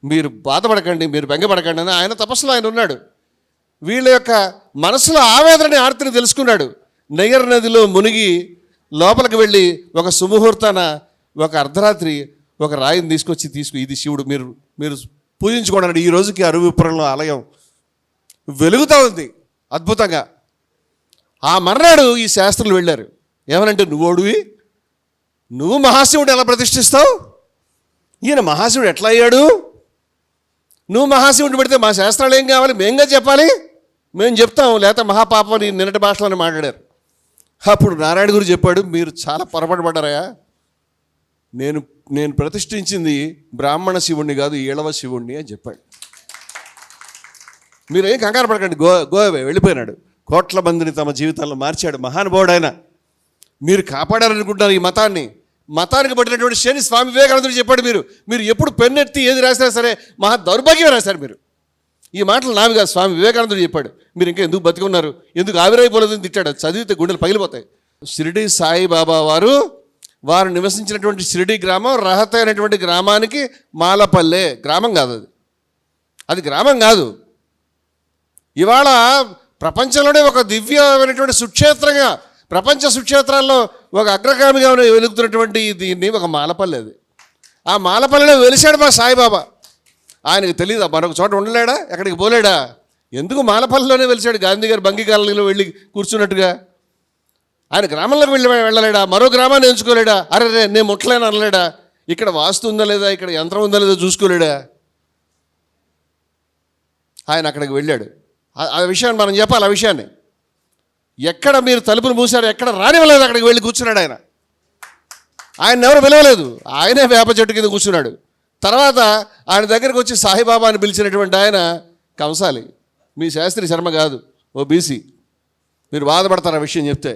మీరు బాధపడకండి, మీరు బెంగపడకండి అని ఆయన తపస్సులో ఆయన ఉన్నాడు. వీళ్ళ యొక్క మనసులో ఆవేదనని ఆర్తిని తెలుసుకున్నాడు. నెయ్యర్ నదిలో మునిగి లోపలికి వెళ్ళి ఒక సుముహూర్తాన ఒక అర్ధరాత్రి ఒక రాయిని తీసుకొచ్చి ఇది శివుడు మీరు పూజించుకోవడానికి ఈ రోజుకి అరువిపురంలో ఆలయం వెలుగుతూ ఉంది అద్భుతంగా. ఆ మర్నాడు ఈ శాస్త్రులు వెళ్ళారు. ఏమనంటే, నువ్వు మహాశివుడు ఎలా ప్రతిష్ఠిస్తావు? ఈయన మహాశివుడు ఎట్లా అయ్యాడు? నువ్వు మహాశివుడిని పెడితే మా శాస్త్రాలు ఏం కావాలి? మేంగా చెప్పాలి, మేము చెప్తాం, లేకపోతే మహాపాపం అని నిన్నటి భాషలోనే మాట్లాడారు. అప్పుడు నారాయణ గురు చెప్పాడు, మీరు చాలా పొరపాటు పడ్డారయా. నేను ప్రతిష్ఠించింది బ్రాహ్మణ శివుణ్ణి కాదు, ఈళవ శివుణ్ణి అని చెప్పాడు. మీరేం కంగారు పడకండి, గోవే వెళ్ళిపోయినాడు. కోట్ల మందిని తమ జీవితాల్లో మార్చాడు మహానుభావుడు ఆయన. మీరు కాపాడారనుకుంటున్నారు ఈ మతానికి పట్టినటువంటి శని స్వామి వివేకానందుడు చెప్పాడు. మీరు ఎప్పుడు పెన్నెత్తి ఏది రాసినా సరే మహా దౌర్భాగ్యం రాశారు మీరు. ఈ మాటలు నావి కాదు, స్వామి వివేకానందుడు చెప్పాడు. మీరు ఇంకా ఎందుకు బతికున్నారు, ఎందుకు ఆవిరైపోలేదని తిట్టాడు. చదివితే గుండెలు పగిలిపోతాయి. షిరిడి సాయిబాబా వారు నివసించినటువంటి షిరిడి గ్రామం రహత అయినటువంటి గ్రామానికి మాలపల్లె గ్రామం కాదు, అది గ్రామం కాదు. ఇవాళ ప్రపంచంలోనే ఒక దివ్యమైనటువంటి సుక్షేత్రంగా, ప్రపంచ సుక్షేత్రాల్లో ఒక అగ్రగామిగా వెలుగుతున్నటువంటి దీన్ని ఒక మాలపల్లె. అది ఆ మాలపల్లెలో వెలిశాడు మా సాయిబాబా. ఆయనకు తెలియదా మరొక చోట ఉండలేడా, ఎక్కడికి పోలేడా? ఎందుకు మాలపల్లెలోనే వెలిశాడు? గాంధీ గారు బంగి కాలనీలో వెళ్ళి కూర్చున్నట్టుగా ఆయన గ్రామంలోకి వెళ్ళలేడా? మరో గ్రామాన్ని ఎంచుకోలేడా? అరే నేను ముట్టలేను అనలేడా? ఇక్కడ వాస్తు ఉందా లేదా, ఇక్కడ యంత్రం ఉందా లేదా చూసుకోలేడా? ఆయన అక్కడికి వెళ్ళాడు. ఆ విషయాన్ని మనం చెప్పాలి. ఆ విషయాన్ని ఎక్కడ మీరు తలుపులు మూసారు, ఎక్కడ రానివ్వలేదు, అక్కడికి వెళ్ళి కూర్చున్నాడు ఆయన ఎవరు పిలవలేదు, ఆయనే వేప చెట్టు కింద కూర్చున్నాడు. తర్వాత ఆయన దగ్గరికి వచ్చి సాయిబాబాని పిలిచినటువంటి ఆయన కంసాలి, మీ శాస్త్రి శర్మ కాదు, ఓ బీసీ. మీరు బాధపడతారా విషయం చెప్తే?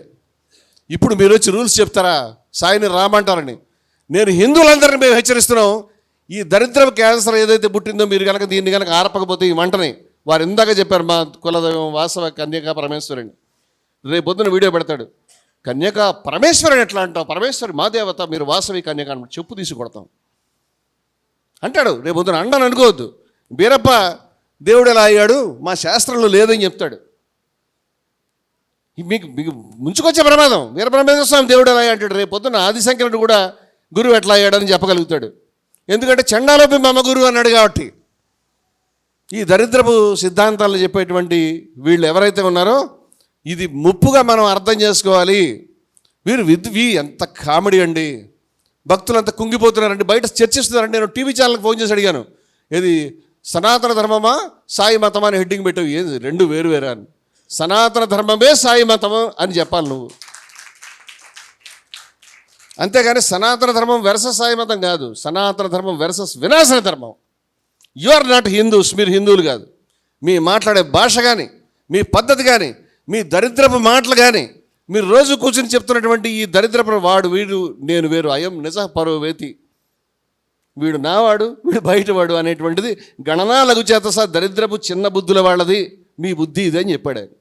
ఇప్పుడు మీరు వచ్చి రూల్స్ చెప్తారా సాయిని రామంటారని? నేను హిందువులందరినీ మేము హెచ్చరిస్తున్నాం. ఈ దరిద్రపు క్యాన్సర్ ఏదైతే పుట్టిందో మీరు కనుక దీన్ని కనుక ఆరపకపోతే ఈ మంటని, వారు ఇందాక చెప్పారు మా కులదైవం వాసవ కన్యకా పరమేశ్వరుని. రేపు పొద్దున వీడియో పెడతాడు, కన్యకా పరమేశ్వరుని ఎట్లా అంటావు, పరమేశ్వరి మా దేవత, మీరు వాసవి కన్యక అని చెప్పు తీసి కొడతాం అంటాడు. రేపు పొద్దున అండని అనుకోవద్దు. బీరప్ప దేవుడు ఎలా అయ్యాడు, మా శాస్త్రంలో లేదని చెప్తాడు. మీకు ముంచుకొచ్చే ప్రమాదం. వీరబ్రహ్మేంద్ర స్వామి దేవుడు ఎలా అంటాడు. రేపు పొద్దున ఆదిశంకరుడు కూడా గురువు ఎట్లా అయ్యాడని చెప్పగలుగుతాడు. ఎందుకంటే చండాలోపి మమ గురువు అన్నాడు కాబట్టి. ఈ దరిద్రపు సిద్ధాంతాలు చెప్పేటువంటి వీళ్ళు ఎవరైతే ఉన్నారో ఇది ముప్పుగా మనం అర్థం చేసుకోవాలి. వీరు ఎంత కామెడీ అండి, భక్తులు అంతా కుంగిపోతున్నారండి, బయట చర్చిస్తున్నారండి. నేను టీవీ ఛానల్కి ఫోన్ చేసి అడిగాను, ఏది సనాతన ధర్మమా సాయి మతమా అని హెడ్డింగ్ పెట్టావు, ఏది రెండు వేరు అని. సనాతన ధర్మమే సాయి మతము అని చెప్పాలి నువ్వు, అంతేగాని సనాతన ధర్మం వెర్సెస్ సాయి మతం కాదు. సనాతన ధర్మం వెర్సెస్ వినాశన ధర్మం. యు ఆర్ నాట్ హిందూస్, మీరు హిందువులు కాదు. మీ మాట్లాడే భాష కానీ, మీ పద్ధతి కానీ, మీ దరిద్రపు మాటలు కానీ, మీరు రోజు కూర్చొని చెప్తున్నటువంటి ఈ దరిద్రపు వీడు నేను వేరు, అయం నిజ పరోవేతి, వీడు నావాడు వీడు బయటవాడు అనేటువంటిది గణనా లఘు చేత దరిద్రపు చిన్న బుద్ధుల వాళ్ళది, మీ బుద్ధి ఇదే అని చెప్పాడు ఆయన.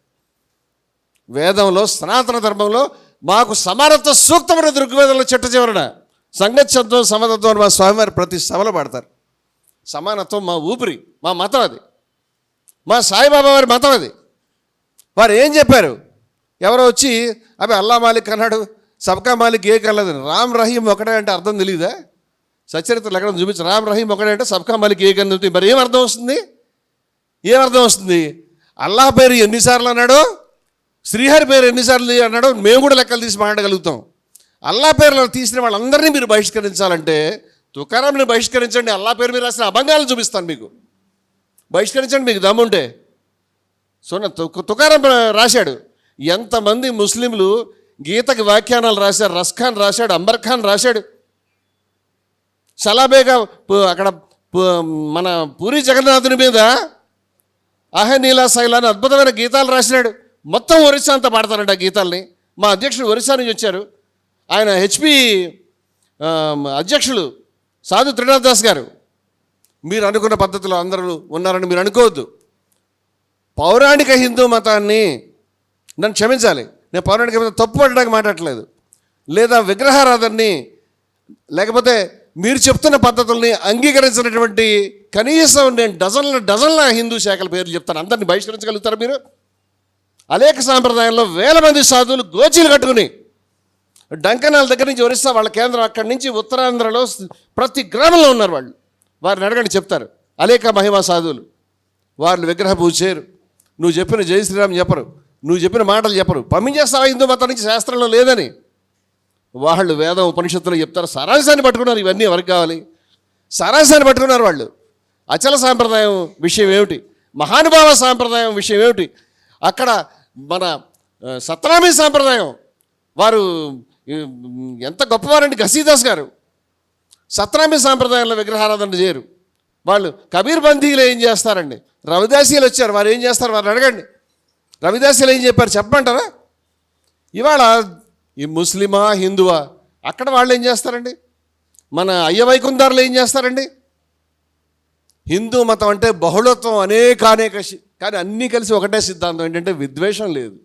వేదంలో సనాతన ధర్మంలో మాకు సమానత్వ సూక్తమైన దృగ్వేదంలో చెట్ట చివరన సంగత్యంతో సమతత్వం అని మా స్వామివారు ప్రతి సభలో పాడతారు. సమానత్వం మా ఊపిరి, మా మతం అది, మా సాయిబాబా వారి మతం అది. వారు ఏం చెప్పారు? ఎవరో వచ్చి అవి అల్లా మాలిక్ అన్నాడు, సబ్కా మాలిక్ ఏ కలదు, రామ్ రహీం ఒకటే అంటే అర్థం తెలియదా? సచరిత్రలు ఎక్కడ చూపించు, రామ్ రహీం ఒకటే అంటే సబ్కా మాలిక్ ఏ కన్నది. మరి ఏమర్థం వస్తుంది? ఏమర్థం వస్తుంది? అల్లాహ్ పేరు ఎన్నిసార్లు అన్నాడో, శ్రీహరి పేరు ఎన్నిసార్లు అన్నాడో మేము కూడా లెక్కలు తీసి మాట్లాడగలుగుతాం. అల్లా పేర్లు తీసిన వాళ్ళందరినీ మీరు బహిష్కరించాలంటే తుకారాంని బహిష్కరించండి, అల్లా పేరు మీరు రాసిన అభంగాలు చూపిస్తాను మీకు, బహిష్కరించండి మీకు దమ్ముంటే. సో తుకారాం రాశాడు. ఎంతమంది ముస్లింలు గీతకి వ్యాఖ్యానాలు రాశారు. రస్ఖాన్ రాశాడు, అంబర్ ఖాన్ రాశాడు, సలాబేగా అక్కడ మన పూరి జగన్నాథుని మీద అహనీలా శైలాన్ని అద్భుతమైన గీతాలు రాసినాడు. మొత్తం ఒరిస్సా అంతా పాడతారంట ఆ గీతాలని. మా అధ్యక్షుడు ఒరిస్సా నుంచి వచ్చారు, ఆయన హెచ్పి అధ్యక్షులు సాధు త్రినాథ్ దాస్ గారు. మీరు అనుకున్న పద్ధతిలో అందరూ ఉన్నారని మీరు అనుకోవద్దు. పౌరాణిక హిందూ మతాన్ని, నన్ను క్షమించాలి, నేను పౌరాణిక మతం తప్పు పడడానికి మాట్లాడలేదు, లేదా విగ్రహారాధనని, లేకపోతే మీరు చెప్తున్న పద్ధతుల్ని అంగీకరించినటువంటి కనీసం నేను డజన్ల హిందూ శాఖల పేర్లు చెప్తాను. అందరినీ బహిష్కరించగలుగుతారు మీరు? అనేక సాంప్రదాయంలో వేల మంది సాధువులు గోచీలు కట్టుకుని డంకనాల దగ్గర నుంచి ఒరిస్సా వాళ్ళ కేంద్రం, అక్కడి నుంచి ఉత్తరాంధ్రలో ప్రతి గ్రామంలో ఉన్నారు వాళ్ళు. వారిని అడగండి, చెప్తారు. అనేక మహిమా సాధువులు. వాళ్ళు విగ్రహ పూజ చేయరు, నువ్వు చెప్పిన జై శ్రీరామ్ చెప్పరు, నువ్వు చెప్పిన మాటలు చెప్పరు. పంపించేస్తావా హిందూ మతం నుంచి, శాస్త్రంలో లేదని. వాళ్ళు వేదం ఉపనిషత్తులు చెప్తారు, సారాంశాన్ని పట్టుకున్నారు. ఇవన్నీ ఎవరికి కావాలి? సారాంశాన్ని పట్టుకున్నారు వాళ్ళు. అచల సాంప్రదాయం విషయం ఏమిటి, మహానుభావ సాంప్రదాయం విషయం ఏమిటి, అక్కడ మన సత్నామీ సాంప్రదాయం, వారు ఎంత గొప్పవారండి. ఘసీదాస్ గారు సత్నామీ సాంప్రదాయంలో విగ్రహారాధన చేయరు. వాళ్ళు కబీర్ బంధీలు ఏం చేస్తారండి? రవిదాసీలు వచ్చారు, వారు ఏం చేస్తారు? వారిని అడగండి. రవిదాసీలు ఏం చెప్పారు చెప్పమంటారా? ఇవాళ ఈ ముస్లిమా హిందువా, అక్కడ వాళ్ళు ఏం చేస్తారండి? మన అయ్య వైకుందారులు ఏం చేస్తారండి? హిందూ మతం అంటే బహుళత్వం, అనేక కానీ అన్నీ కలిసి ఒకటే సిద్ధాంతం ఏంటంటే విద్వేషం లేదు,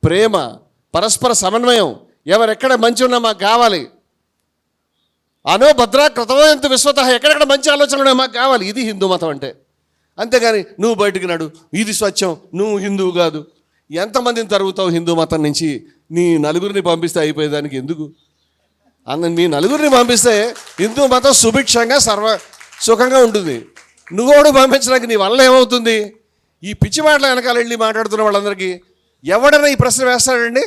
ప్రేమ, పరస్పర సమన్వయం. ఎవరెక్కడ మంచి ఉన్నా మాకు కావాలి. అనో భద్రా కృతమయంతు విశ్వత, ఎక్కడెక్కడ మంచి ఆలోచనలు ఉన్నాయి మాకు కావాలి. ఇది హిందూ మతం అంటే. అంతేగాని నువ్వు బయటికి నాడు, ఇది స్వచ్ఛం, నువ్వు హిందువు కాదు. ఎంతమందిని తరుగుతావు హిందూ మతం నుంచి? నీ నలుగురిని పంపిస్తే అయిపోయేదానికి ఎందుకు? మీ నలుగురిని పంపిస్తే హిందూ మతం సుభిక్షంగా సుఖంగా ఉంటుంది. నువ్వోడు పంపించడానికి నీ వల్ల ఏమవుతుంది? ఈ పిచ్చి మాటల వెనకాల వెళ్ళి మాట్లాడుతున్న వాళ్ళందరికీ ఎవడైనా ఈ ప్రశ్న వేస్తాడండి?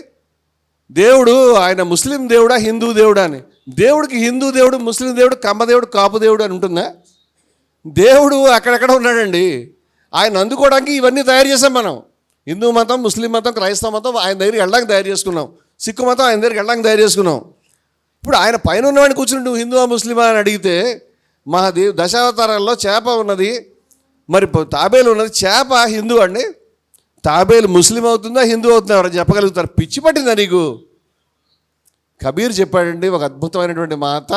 దేవుడు ఆయన ముస్లిం దేవుడా హిందూ దేవుడా అని. దేవుడికి హిందూ దేవుడు, ముస్లిం దేవుడు, కమ్మ దేవుడు, కాపు దేవుడు అని ఉంటుందా? దేవుడు అక్కడెక్కడ ఉన్నాడండి. ఆయన అందుకోవడానికి ఇవన్నీ తయారు చేసాం మనం. హిందూ మతం, ముస్లిం మతం, క్రైస్తవ మతం ఆయన దగ్గరికి వెళ్ళడానికి తయారు చేసుకున్నాం. సిక్కు మతం ఆయన దగ్గరికి వెళ్ళడానికి తయారు చేసుకున్నాం. ఇప్పుడు ఆయన పైన ఉన్నవాడిని కూర్చుని నువ్వు హిందువా ముస్లిమా అని అడిగితే, మా దశావతారాల్లో చేప ఉన్నది, మరి తాబేలు ఉన్నది. చేప హిందూ అండి, తాబేలు ముస్లిం అవుతుందా హిందూ అవుతుందా ఎవరైనా చెప్పగలుగుతారు? పిచ్చి పట్టిందా నీకు? కబీర్ చెప్పాడండి ఒక అద్భుతమైనటువంటి మాట.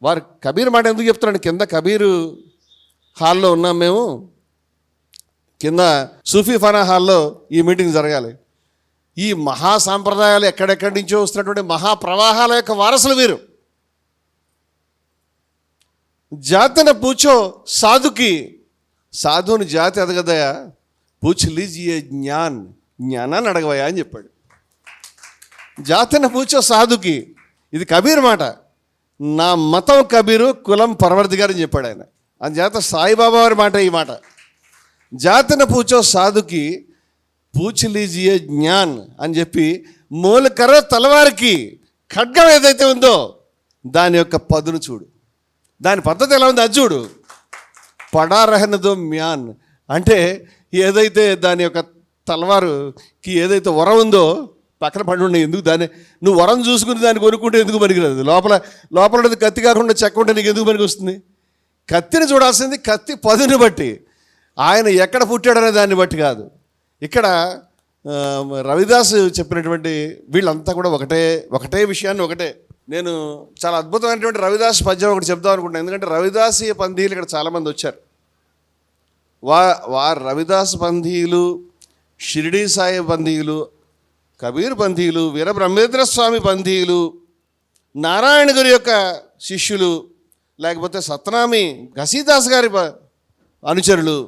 వారు కబీర్ మాట ఎందుకు చెప్తున్నాడు? కింద కబీరు హాల్లో ఉన్నాం మేము, కింద సూఫీ ఫానా హాల్లో ఈ మీటింగ్ జరగాలి. ఈ మహా సాంప్రదాయాలు ఎక్కడెక్కడి నుంచో వస్తున్నటువంటి మహాప్రవాహాల యొక్క వారసులు వీరు. జాతన పూచో సాధుకి, సాధువుని జాతి ఎదగదయా, పూచ్ లీజియే జ్ఞానాన్ని అడగవయా అని చెప్పాడు. జాతన పూచో సాధుకి, ఇది కబీర్ మాట. నా మతం కబీరు, కులం పరవర్దిగారు అని చెప్పాడు ఆయన. అందుచేత సాయిబాబా వారి మాట ఈ మాట. జాతన పూచో సాధుకి పూచ్ లీజియే జ్ఞాన్ అని చెప్పి, మూలకర తలవారికి ఖడ్గం ఏదైతే ఉందో దాని యొక్క పదును చూడు, దాని పద్ధతి ఎలా ఉంది అది చూడు. పడారహనదో మ్యాన్ అంటే ఏదైతే దాని యొక్క తలవారుకి ఏదైతే వరం ఉందో పక్కన పడి ఉండే. ఎందుకు దాన్ని నువ్వు వరం చూసుకుని దాన్ని కొనుక్కుంటే ఎందుకు పనికిరాదు? లోపల కత్తి కాకుండా చెక్క ఉంటే నీకు ఎందుకు పనికి వస్తుంది? కత్తిని చూడాల్సింది కత్తి పదుని బట్టి, ఆయన ఎక్కడ పుట్టాడనే దాన్ని బట్టి కాదు. ఇక్కడ రవిదాస్ చెప్పినటువంటి వీళ్ళంతా కూడా ఒకటే విషయాన్ని నేను చాలా అద్భుతమైనటువంటి రవిదాస్ పద్యం ఒకటి చెప్దాం అనుకుంటున్నాను. ఎందుకంటే రవిదాసీయ పంథీయులు ఇక్కడ చాలామంది వచ్చారు. వారు రవిదాస్ పంథీయులు, షిరిడీ సాయి పంథీయులు, కబీర్ పంథీయులు, వీరబ్రహ్మేంద్ర స్వామి పంథీయులు, నారాయణ గురి యొక్క శిష్యులు, లేకపోతే సత్నామి ఘసీదాస్ గారి అనుచరులు,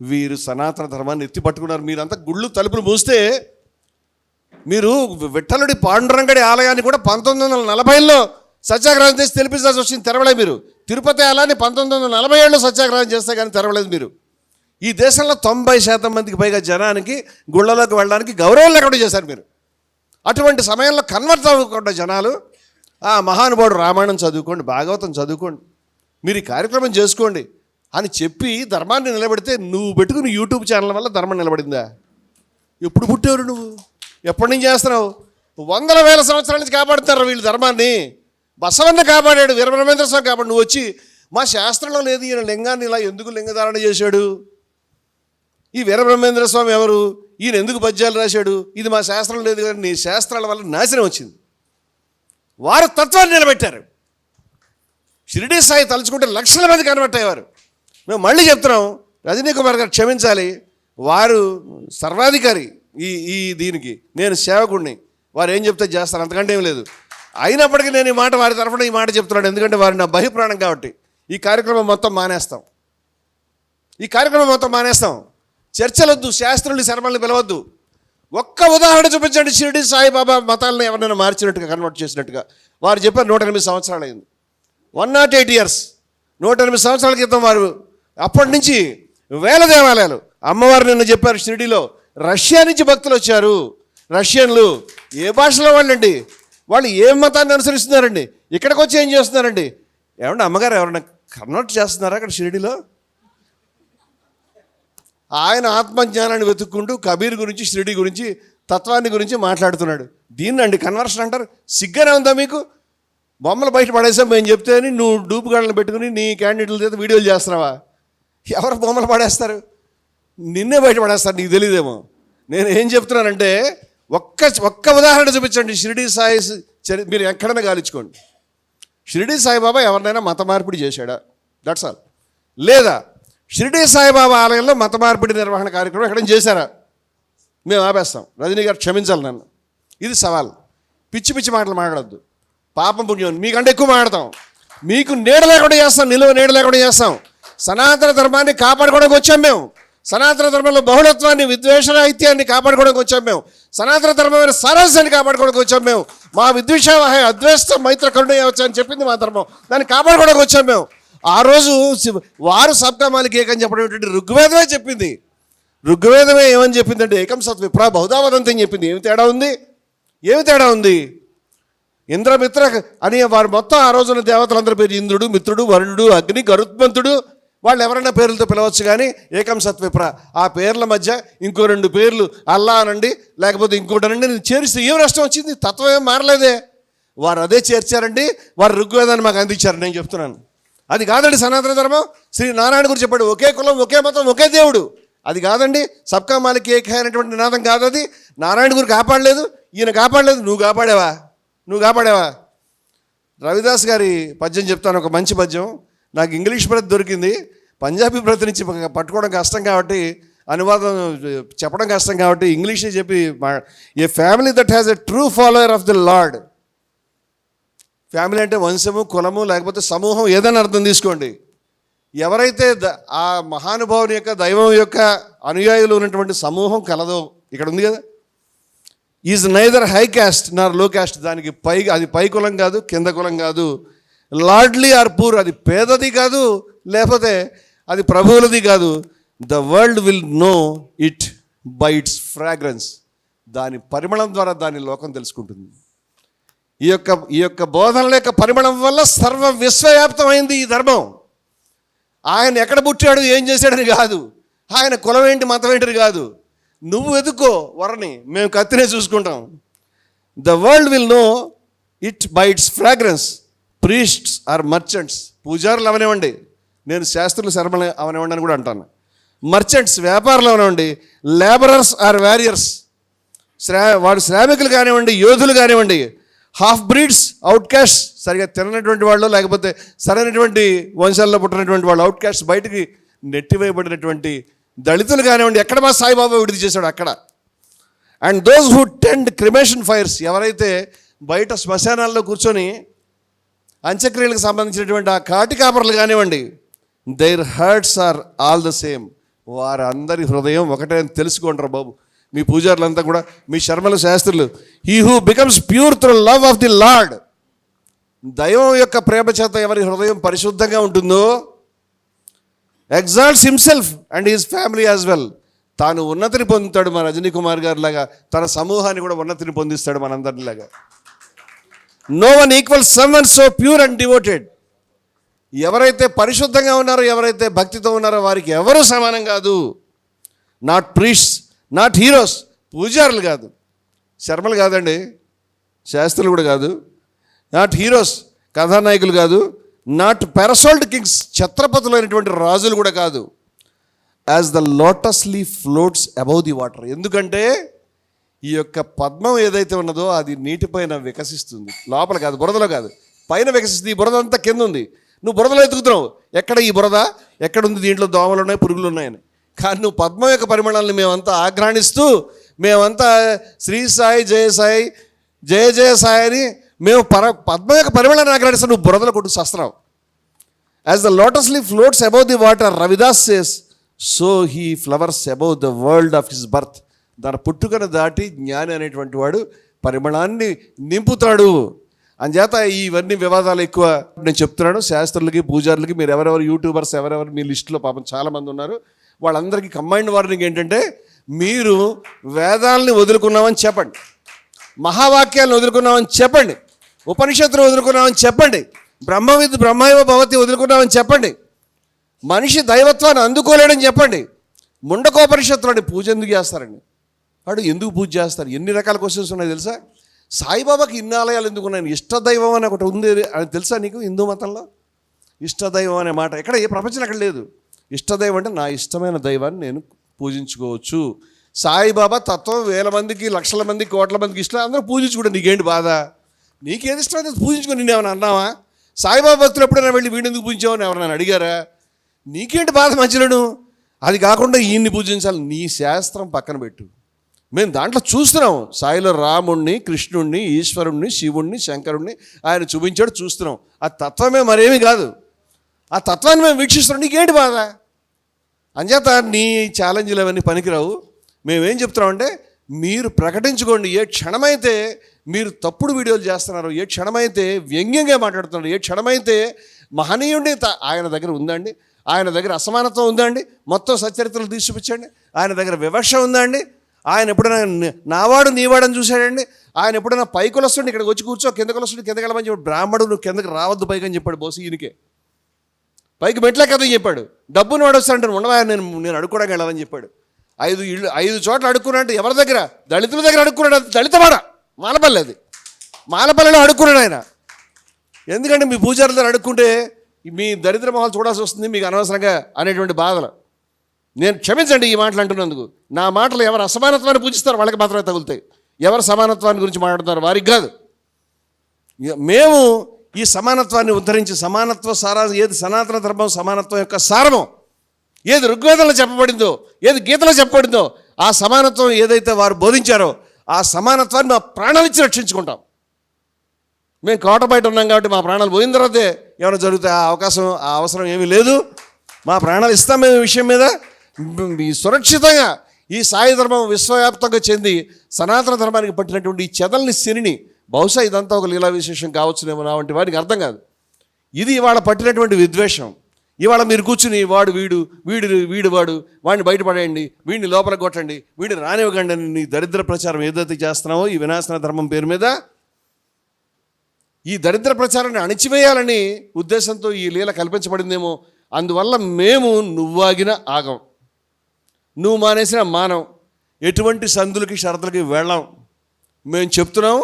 వీరు సనాతన ధర్మాన్ని ఎత్తి పట్టుకున్నారు. మీరంతా గుళ్ళు తలుపులు మూస్తే, మీరు విఠలుడి పాండురంగడి ఆలయాన్ని కూడా 1940లో సత్యాగ్రహం చేసి తెలిపించాల్సి వచ్చింది, తెరవలేదు మీరు. తిరుపతి ఆలయాన్ని 1947లో సత్యాగ్రహం చేస్తే కానీ తెరవలేదు మీరు. ఈ దేశంలో 90% మందికి పైగా జనానికి గుళ్ళలోకి వెళ్ళడానికి గౌరవం లేకుండా చేశారు మీరు. అటువంటి సమయంలో కన్వర్ట్ అవ్వకుండా జనాలు, మహానుభావుడు రామాయణం చదువుకోండి, భాగవతం చదువుకోండి, మీరు ఈ కార్యక్రమం చేసుకోండి అని చెప్పి ధర్మాన్ని నిలబెడితే, నువ్వు పెట్టుకుని యూట్యూబ్ ఛానల్ వల్ల ధర్మం నిలబడిందా? ఎప్పుడు పుట్టారు నువ్వు? ఎప్పటి నుంచి చేస్తున్నావు? 100,000 సంవత్సరాల నుంచి కాపాడుతారు వీళ్ళు ధర్మాన్ని. బసవన్న కాపాడాడు, వీరబ్రహ్మేంద్ర స్వామి కాపాడు. నువ్వు వచ్చి మా శాస్త్రంలో లేదు, ఈయన లింగాన్ని ఇలా ఎందుకు లింగధారణ చేశాడు, ఈ వీరబ్రహ్మేంద్ర స్వామి ఎవరు, ఈయన ఎందుకు పద్యాలు రాశాడు, ఇది మా శాస్త్రం లేదు కానీ నీ శాస్త్రాల వల్ల నాశనం వచ్చింది. వారు తత్వాన్ని నిలబెట్టారు. షిరిడీ సాయి తలుచుకుంటే లక్షల మంది కన్వర్ట్ అయ్యేవారు. మేము మళ్ళీ చెప్తున్నాం, రజనీ కుమార్ గారు క్షమించాలి, వారు సర్వాధికారి దీనికి, నేను సేవకుడిని, వారు ఏం చెప్తే చేస్తాను, అంతకంటే ఏం లేదు. అయినప్పటికీ నేను వారి తరఫున ఈ మాట చెప్తున్నాను, ఎందుకంటే వారు నా బహిప్రాణం కాబట్టి. ఈ కార్యక్రమం మొత్తం మానేస్తాం. చర్చలొద్దు, శాస్త్రుల్ని శర్మల్ని పిలవద్దు. ఒక్క ఉదాహరణ చూపించండి షిరిడి సాయిబాబా మతాలను ఎవరైనా మార్చినట్టుగా, కన్వర్ట్ చేసినట్టుగా. వారు చెప్పారు 108 సంవత్సరాలు అయింది. 108 years, 108 సంవత్సరాల క్రితం వారు. అప్పటి నుంచి వేల దేవాలయాలు. అమ్మవారు నిన్న చెప్పారు షిరిడిలో రష్యా నుంచి భక్తులు వచ్చారు. రష్యన్లు ఏ భాషలో వాళ్ళండి, వాళ్ళు ఏ మతాన్ని అనుసరిస్తున్నారండి, ఇక్కడికి వచ్చి ఏం చేస్తున్నారండి? ఏమన్నా అమ్మగారు ఎవరన్నా కన్వర్ట్ చేస్తున్నారా అక్కడ షిరిడిలో? ఆయన ఆత్మజ్ఞానాన్ని వెతుక్కుంటూ కబీర్ గురించి, షిరిడి గురించి, తత్వాన్ని గురించి మాట్లాడుతున్నాడు. దీన్నండి కన్వర్షన్ అంటారు? సిగ్గానే ఉందా మీకు? బొమ్మలు బయట పడేసాం మేము చెప్తే అని నువ్వు డూపుగాళ్ళని పెట్టుకుని నీ క్యాండిడేట్ల చేత వీడియోలు చేస్తున్నావా? ఎవరు బొమ్మలు పడేస్తారు? నిన్నే బయట పడేస్తారు, నీకు తెలియదేమో. నేను ఏం చెప్తున్నానంటే ఒక్క ఉదాహరణ చూపించండి షిరిడి సాయి మీరు ఎక్కడైనా గాలించుకోండి. షిరిడి సాయిబాబా ఎవరినైనా మత మార్పిడి చేశాడా? That's all. లేదా షిరిడి సాయిబాబా ఆలయంలో మత మార్పిడి నిర్వహణ కార్యక్రమం ఎక్కడైనా చేశారా? మేము ఆపేస్తాం. రజనీ గారు క్షమించాలి నన్ను, ఇది సవాల్. పిచ్చి పిచ్చి మాటలు మాట్లాడద్దు. పాపం పుణ్యం మీకంటే ఎక్కువ మాట్లాడతాం. మీకు నీడ లేకుండా చేస్తాం, నిలువ నీడ లేకుండా చేస్తాం. సనాతన ధర్మాన్ని కాపాడుకోవడానికి వచ్చాం మేము. సనాతన ధర్మంలో బహుళత్వాన్ని, విద్వేషరాహిత్యాన్ని కాపాడుకోవడానికి వచ్చాం మేము. సనాతన ధర్మమైన సారాంశాన్ని కాపాడుకోవడానికి వచ్చాం మేము. మా విద్వేషావహ అద్వేష మైత్ర కరుణ అని చెప్పింది మా ధర్మం, దాన్ని కాపాడుకోవడానికి వచ్చాం మేము. ఆ రోజు వారు సప్తమాలికి ఏకని చెప్పడం ఏంటంటే ఋగ్వేదమే చెప్పింది. ఋగ్వేదమే ఏమని చెప్పిందంటే ఏకం సత్ విప్రా బహుధా వదంతి అని చెప్పింది. ఏమి తేడా ఉంది? ఏమి తేడా ఉంది? ఇంద్రమిత్ర అని వారు మొత్తం ఆ రోజున దేవతలందరి పేరు ఇంద్రుడు, మిత్రుడు, వరుణుడు, అగ్ని, గరుత్మంతుడు, వాళ్ళు ఎవరైనా పేర్లతో పిలవచ్చు. కానీ ఏకం సత్ విప్ర ఆ పేర్ల మధ్య ఇంకో 2 పేర్లు అల్లా అనండి, లేకపోతే ఇంకోటనండి, నేను చేరిస్తే ఏం నష్టం వచ్చింది? తత్వం ఏం మారలేదే. వారు అదే చేర్చారండి. వారు ఋగ్వేదాన్ని మాకు అందించారు. నేను చెప్తున్నాను అది కాదండి సనాతన ధర్మం. శ్రీ నారాయణ గురించి చెప్పాడు, ఒకే కులం, ఒకే మతం, ఒకే దేవుడు. అది కాదండి. సబ్కా మాలిక్ ఏక అనేటువంటి నినాదం కాదు అది. నారాయణ గురు కాపాడలేదు, ఈయన కాపాడలేదు. నువ్వు కాపాడావా? రవిదాస్ గారి పద్యం చెప్తాను, ఒక మంచి పద్యం. నాకు ఇంగ్లీష్ ప్రతి దొరికింది, పంజాబీ ప్రతి నుంచి పట్టుకోవడం కష్టం కాబట్టి, అనువాదం చెప్పడం కష్టం కాబట్టి ఇంగ్లీషే చెప్పి. A family that has a true follower of the Lord. Family అంటే వంశము, కులము, లేకపోతే సమూహం, ఏదైనా అర్థం తీసుకోండి. ఎవరైతే ఆ మహానుభావుని యొక్క, దైవం యొక్క అనుయాయులు ఉన్నటువంటి సమూహం కలదో, ఇక్కడ ఉంది కదా, ఈజ్ నైదర్ హై క్యాస్ట్ నార్ లో క్యాస్ట్. దానికి అది పై కులం కాదు, కింద కులం కాదు. లార్డ్లీ ఆర్ పూర్, అది పేదది కాదు, లేకపోతే అది ప్రభువులది కాదు. The world will know it by its fragrance. దాని పరిమళం ద్వారా దాని లోకం తెలుసుకుంటుంది. ఈ యొక్క బోధనల యొక్క పరిమళం వల్ల సర్వ విశ్వవ్యాప్తమైంది ఈ ధర్మం. ఆయన ఎక్కడ పుట్టాడు, ఏం చేశాడని కాదు, ఆయన కులం ఏంటి, మతం ఏంటని కాదు. నువ్వు ఎదుకో వరని, మేము కత్తినే చూసుకుంటాం. The world will know it by its fragrance. Priests or merchants. పూజారులు అవనివ్వండి, నేను శాస్త్రులు శర్మలు అవనివ్వండి అని కూడా అంటాను. మర్చెంట్స్ వ్యాపారులు అవనివ్వండి. Labourers or warriors. వాడు శ్రామికులు కానివ్వండి, యోధులు కానివ్వండి. హాఫ్ బ్రీడ్స్, అవుట్ క్యాస్ట్, సరిగా తిననటువంటి వాళ్ళు, లేకపోతే సరైనటువంటి వంశాల్లో పుట్టినటువంటి వాళ్ళు, అవుట్ క్యాస్ట్, బయటికి నెట్టివేయబడినటువంటి దళితులు కానివ్వండి. ఎక్కడ మా సాయిబాబా విడుదల చేశాడు అక్కడ. And those who tend cremation fires, ఎవరైతే బయట శ్మశానాల్లో కూర్చొని అంత్యక్రియలకు సంబంధించినటువంటి ఆ కాటి కాపర్లు కానివ్వండి. Their hearts are all the same. వారందరి హృదయం ఒకటే అని తెలుసుకుంటారు బాబు. మీ పూజారులంతా కూడా, మీ శర్మల శాస్త్రులు. He who becomes pure through love of the lord. దైవం యొక్క ప్రేమ చేత ఎవరి హృదయం పరిశుద్ధంగా ఉంటుందో, exalts himself and his family as well. తాను ఉన్నతిని పొందుతాడు. మా రజనీ కుమార్ గారి లాగా తన సమూహాన్ని కూడా ఉన్నతిని పొందిస్తాడు మనందరిలాగా. No one equals someone so pure and devoted. ఎవరైతే పరిశుద్ధంగా ఉన్నారో, ఎవరైతే భక్తితో ఉన్నారో వారికి ఎవరూ సమానం కాదు. Not priests, not heroes. పూజారులు కాదు, శర్మలు కాదండి, శాస్త్రులు కూడా కాదు. నాట్ హీరోస్, కథానాయకులు కాదు. నాట్ పారాసోల్డ్ కింగ్స్, ఛత్రపతులైనటువంటి రాజులు కూడా కాదు. As the lotus leaf floats above the water. ఎందుకంటే ఈ యొక్క పద్మం ఏదైతే ఉన్నదో అది నీటిపైన వికసిస్తుంది. లోపల కాదు, బురదలో కాదు, పైన వికసిస్తుంది. ఈ బురద అంతా కింద ఉంది. నువ్వు బురదలో ఎత్తుకుతున్నావు. ఎక్కడ ఈ బురద, ఎక్కడుంది, దీంట్లో దోమలు ఉన్నాయి, పురుగులు ఉన్నాయని. కానీ నువ్వు పద్మం యొక్క పరిమాణాలను మేమంతా ఆఘ్రాణిస్తూ, మేమంతా శ్రీ సాయి, జయ సాయి, జయ జయ సాయి అని మేము పద్మం యొక్క పరిమాణాన్ని ఆఘ్రాణిస్తూ నువ్వు బురదలో కొట్టు శస్త్రం. As the lotus leaf floats above the water, Ravidas says, so he flowers above the world of his birth. దాని పుట్టుకను దాటి జ్ఞాని అనేటువంటి వాడు పరిమళాన్ని నింపుతాడు. అంచేత ఇవన్నీ వివాదాలు ఎక్కువ. నేను చెప్తున్నాను శాస్త్రులకి పూజారులకి, మీరు ఎవరెవరు యూట్యూబర్స్ ఎవరెవరు మీ లిస్టులో పాపం చాలామంది ఉన్నారు, వాళ్ళందరికీ కంబైన్డ్ వార్నింగ్ ఏంటంటే, మీరు వేదాలని వదులుకున్నామని చెప్పండి, మహావాక్యాలను వదులుకున్నామని చెప్పండి, ఉపనిషత్తులు వదులుకున్నామని చెప్పండి, బ్రహ్మైవ భవతి వదులుకున్నామని చెప్పండి, మనిషి దైవత్వాన్ని అందుకోలేడని చెప్పండి. ముండకోపనిషత్తులని పూజ ఎందుకు చేస్తారండి? వాడు ఎందుకు పూజ చేస్తారు? ఎన్ని రకాల క్వశ్చన్స్ ఉన్నాయి తెలుసా? సాయిబాబాకి ఇన్ని ఆలయాలు ఎందుకు ఉన్నాయి? ఇష్టదైవం అని ఒకటి ఉంది అని తెలుసా నీకు? హిందూ మతంలో ఇష్టదైవం అనే మాట ఎక్కడ, ఏ ప్రపంచం అక్కడ లేదు. ఇష్టదైవం అంటే నా ఇష్టమైన దైవాన్ని నేను పూజించుకోవచ్చు. సాయిబాబా తత్వం వేల మందికి, లక్షల మందికి, కోట్ల మందికి ఇష్టం, అందరూ పూజించుకుంటే నీకేంటి బాధ? నీకేది ఇష్టం అయితే పూజించుకొని నేనేమైనా అన్నావా? సాయిబాబా భక్తులు ఎప్పుడైనా వెళ్ళి వీడెందుకు పూజించావని ఎవరైనా అడిగారా? నీకేంటి బాధ మధ్యలోను? అది కాకుండా ఈయన్ని పూజించాలి. నీ శాస్త్రం పక్కన పెట్టు. మేము దాంట్లో చూస్తున్నాం, సాయిలో రాముణ్ణి, కృష్ణుణ్ణి, ఈశ్వరుణ్ణి, శివుణ్ణి, శంకరుణ్ణి ఆయన చూపించాడు, చూస్తున్నాం. ఆ తత్వమే మరేమీ కాదు. ఆ తత్వాన్ని మేము వీక్షిస్తున్నాం. నీకేంటి బాధ? అంచేత నీ ఛాలెంజ్లు అవన్నీ పనికిరావు. మేమేం చెప్తున్నామంటే, మీరు ప్రకటించుకోండి. ఏ క్షణమైతే మీరు తప్పుడు వీడియోలు చేస్తున్నారు, ఏ క్షణమైతే వ్యంగ్యంగా మాట్లాడుతున్నారు, ఏ క్షణమైతే మహనీయుడిని ఆయన దగ్గర ఉందండి, ఆయన దగ్గర అసమానత్వం ఉందండి, మొత్తం సచరిత్రలు తీసి చూపించండి, ఆయన దగ్గర వివక్ష ఉందండి, ఆయన ఎప్పుడైనా నావాడు నీవాడని చూశాడండి, ఆయన ఎప్పుడైనా పైకి వస్తుండే ఇక్కడికి వచ్చి కూర్చో, కిందకి వస్తుండే కిందకి వెళ్ళమని చెప్పాడు. బ్రాహ్మడు నువ్వు కిందకి రావద్దు పైకి అని చెప్పాడు బోసు ఈయనకే. పైకి మెట్లే కదని చెప్పాడు. డబ్బును వాడు వస్తాడంటే ఉండవా, నేను అడుక్కోవడానికి వెళ్ళాలని చెప్పాడు. 5 చోట్ల అడుక్కున్నాడు. ఎవరి దగ్గర? దళితుల దగ్గర అడుక్కున్నాడు. దళితవాడ మాలపల్లి, అది మాలపల్లిలో అడుక్కున్నాడు ఆయన. ఎందుకంటే మీ పూజారుల దగ్గర అడుక్కుంటే మీ దరిద్ర మొహాలు చూడాల్సి వస్తుంది మీకు అనవసరంగా అనేటువంటి బాధలు. నేను క్షమించండి ఈ మాటలు అంటున్నందుకు. నా మాటలు ఎవరు అసమానత్వాన్ని పూజిస్తారో వాళ్ళకి మాత్రమే తగులుతాయి. ఎవరు సమానత్వాన్ని గురించి మాట్లాడుతున్నారు వారికి కాదు. మేము ఈ సమానత్వాన్ని ఉద్ధరించి, సమానత్వ సారా ఏది సనాతన ధర్మం, సమానత్వం యొక్క సారమో, ఏది ఋగ్వేదంలో చెప్పబడిందో, ఏది గీతలో చెప్పబడిందో, ఆ సమానత్వం ఏదైతే వారు బోధించారో ఆ సమానత్వాన్ని మా ప్రాణాలు ఇచ్చి రక్షించుకుంటాం. మేము కోట బయట ఉన్నాం కాబట్టి మా ప్రాణాలు పోయిన తర్వాతే ఏమైనా జరిగితే ఆ అవకాశం, ఆ అవసరం ఏమీ లేదు. మా ప్రాణాలు ఇస్తాం మేము ఈ విషయం మీద. సురక్షితంగా ఈ సాయి ధర్మం విశ్వవ్యాప్తంగా చెంది సనాతన ధర్మానికి పట్టినటువంటి ఈ చెదల్ని శనిని, బహుశా ఇదంతా ఒక లీలా విశేషం కావచ్చునేమో నా వంటి వాడికి అర్థం కాదు. ఇది ఇవాళ పట్టినటువంటి విద్వేషం. ఇవాళ మీరు కూర్చుని వాడు వాడిని బయటపడేయండి, వీడిని లోపల కొట్టండి, వీడిని రానివ్వకండి అని నీ దరిద్ర ప్రచారం ఏదైతే చేస్తున్నావో ఈ వినాశన ధర్మం పేరు మీద, ఈ దరిద్ర ప్రచారాన్ని అణిచివేయాలని ఉద్దేశంతో ఈ లీల కల్పించబడిందేమో. అందువల్ల మేము నువ్వాగిన ఆగం, నువ్వు మానేసిన మానం, ఎటువంటి సందులకి షరతులకి వెళ్ళాం. మేము చెప్తున్నాం,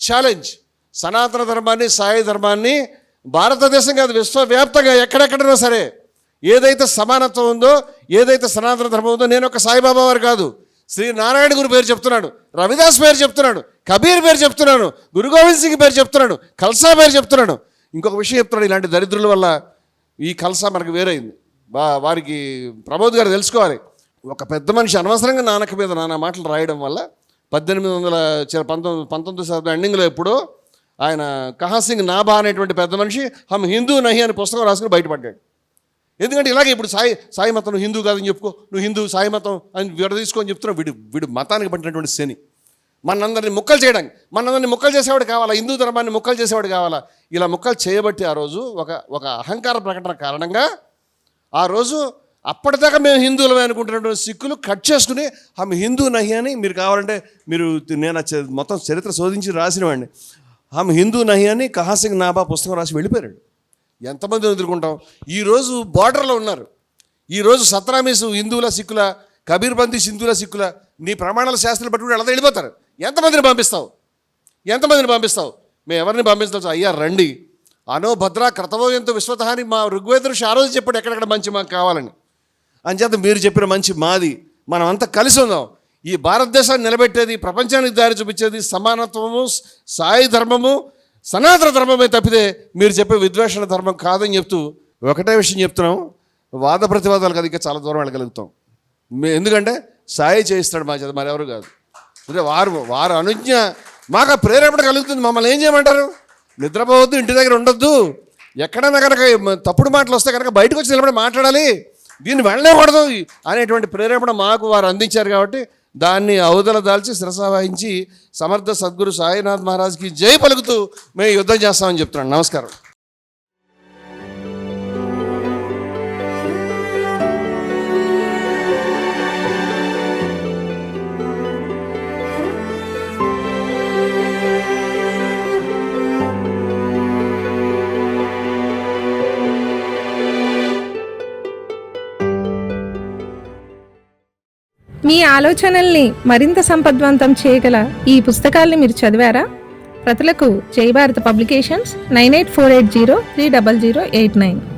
ఛాలెంజ్. సనాతన ధర్మాన్ని, సాయి ధర్మాన్ని భారతదేశం కాదు విశ్వవ్యాప్తంగా ఎక్కడెక్కడైనా సరే ఏదైతే సమానత్వం ఉందో, ఏదైతే సనాతన ధర్మం ఉందో, నేను ఒక సాయిబాబా వారు కాదు, శ్రీ నారాయణ గురు పేరు చెప్తున్నాడు, రవిదాస్ పేరు చెప్తున్నాడు, కబీర్ పేరు చెప్తున్నాను, గురు గోవింద్ సింగ్ పేరు చెప్తున్నాడు, ఖల్సా పేరు చెప్తున్నాడు. ఇంకొక విషయం చెప్తున్నాడు, ఇలాంటి దరిద్రుల వల్ల ఈ ఖల్సా మనకు వేరైంది. వారికి ప్రమోద్ గారు తెలుసుకోవాలి. ఒక పెద్ద మనిషి అనవసరంగా నానక మీద నానా మాటలు రాయడం వల్ల 1919 శతాబ్దం ఎండింగ్లో ఎప్పుడో ఆయన కహాసింగ్ నాభా అనేటువంటి పెద్ద మనిషి హమ్ హిందూ నహి అని పుస్తకం రాసుకుని బయటపడ్డాడు. ఎందుకంటే ఇలాగే ఇప్పుడు సాయి మతం నువ్వు హిందూ కాదని చెప్పుకో, నువ్వు హిందూ సాయి మతం అని విడదీసుకొని చెప్తున్నావు. వీడు మతానికి పట్టినటువంటి శని. మనందరినీ ముక్కలు చేయడానికి, మనందరినీ ముక్కలు చేసేవాడు కావాలా, హిందూ ధర్మాన్ని ముక్కలు చేసేవాడు కావాలా. ఇలా ముక్కలు చేయబట్టి ఆ రోజు ఒక అహంకార ప్రకటన కారణంగా ఆ రోజు అప్పటిదాకా మేము హిందువులమే అనుకుంటున్నటువంటి సిక్కులు కట్ చేసుకుని హమ్ హిందూ నహి అని, మీరు కావాలంటే నేను మొత్తం చరిత్ర శోధించి రాసినవాడిని, హమ్ హిందూ నహి అని కహాసింగ్ నాభా పుస్తకం రాసి వెళ్ళిపోయాడు. ఎంతమంది ఎదుర్కొంటాం? ఈరోజు బార్డర్లో ఉన్నారు. ఈరోజు సత్రామీసు హిందువుల సిక్కుల, కబీర్ బందీ హిందువుల సిక్కుల, నీ ప్రమాణాల శాస్త్రాలు పట్టుకుని అలా వెళ్ళిపోతారు. ఎంతమందిని పంపిస్తావు? మేము ఎవరిని పంపించవచ్చు? అయ్యా రండి, అనో భద్ర క్రతవో ఎంతో విశ్వతహాని మా ఋగ్వేద ఋషి ఆ రోజు చెప్పాడు ఎక్కడెక్కడ మంచి మాకు కావాలని. అంచేత మీరు చెప్పిన మంచి మాది, మనం అంతా కలిసి ఉందాం. ఈ భారతదేశాన్ని నిలబెట్టేది, ప్రపంచానికి దారి చూపించేది సమానత్వము, సాయి ధర్మము, సనాతన ధర్మమే తప్పితే మీరు చెప్పే విద్వేషణ ధర్మం కాదని చెప్తూ ఒకటే విషయం చెప్తున్నాం, వాద ప్రతివాదాలు కదా ఇంకా చాలా దూరం వెళ్ళగలుగుతాం. ఎందుకంటే సాయి చేయిస్తాడు మా చేత, మరెవరు కాదు. అంటే వారు అనుజ్ఞ మాకు ప్రేరేపణ కలుగుతుంది. మమ్మల్ని ఏం చేయమంటారు? నిద్రపోవద్దు, ఇంటి దగ్గర ఉండొద్దు, ఎక్కడైనా కనుక తప్పుడు మాటలు వస్తే కనుక బయటకు వచ్చి నిలబడి మాట్లాడాలి, దీన్ని వెళ్ళకూడదు అనేటువంటి ప్రేరేపణ మాకు వారు అందించారు. కాబట్టి దాన్ని అవతల దాల్చి శిరస వహించి సమర్థ సద్గురు సాయినాథ్ మహారాజ్కి జై పలుకుతూ మేము యుద్ధం చేస్తామని చెప్తున్నాను. నమస్కారం. మీ ఆలోచనల్ని మరింత సంపద్వంతం చేయగల ఈ పుస్తకాల్ని మీరు చదివారా? ప్రతులకు జై భారత పబ్లికేషన్స్ 9848030089.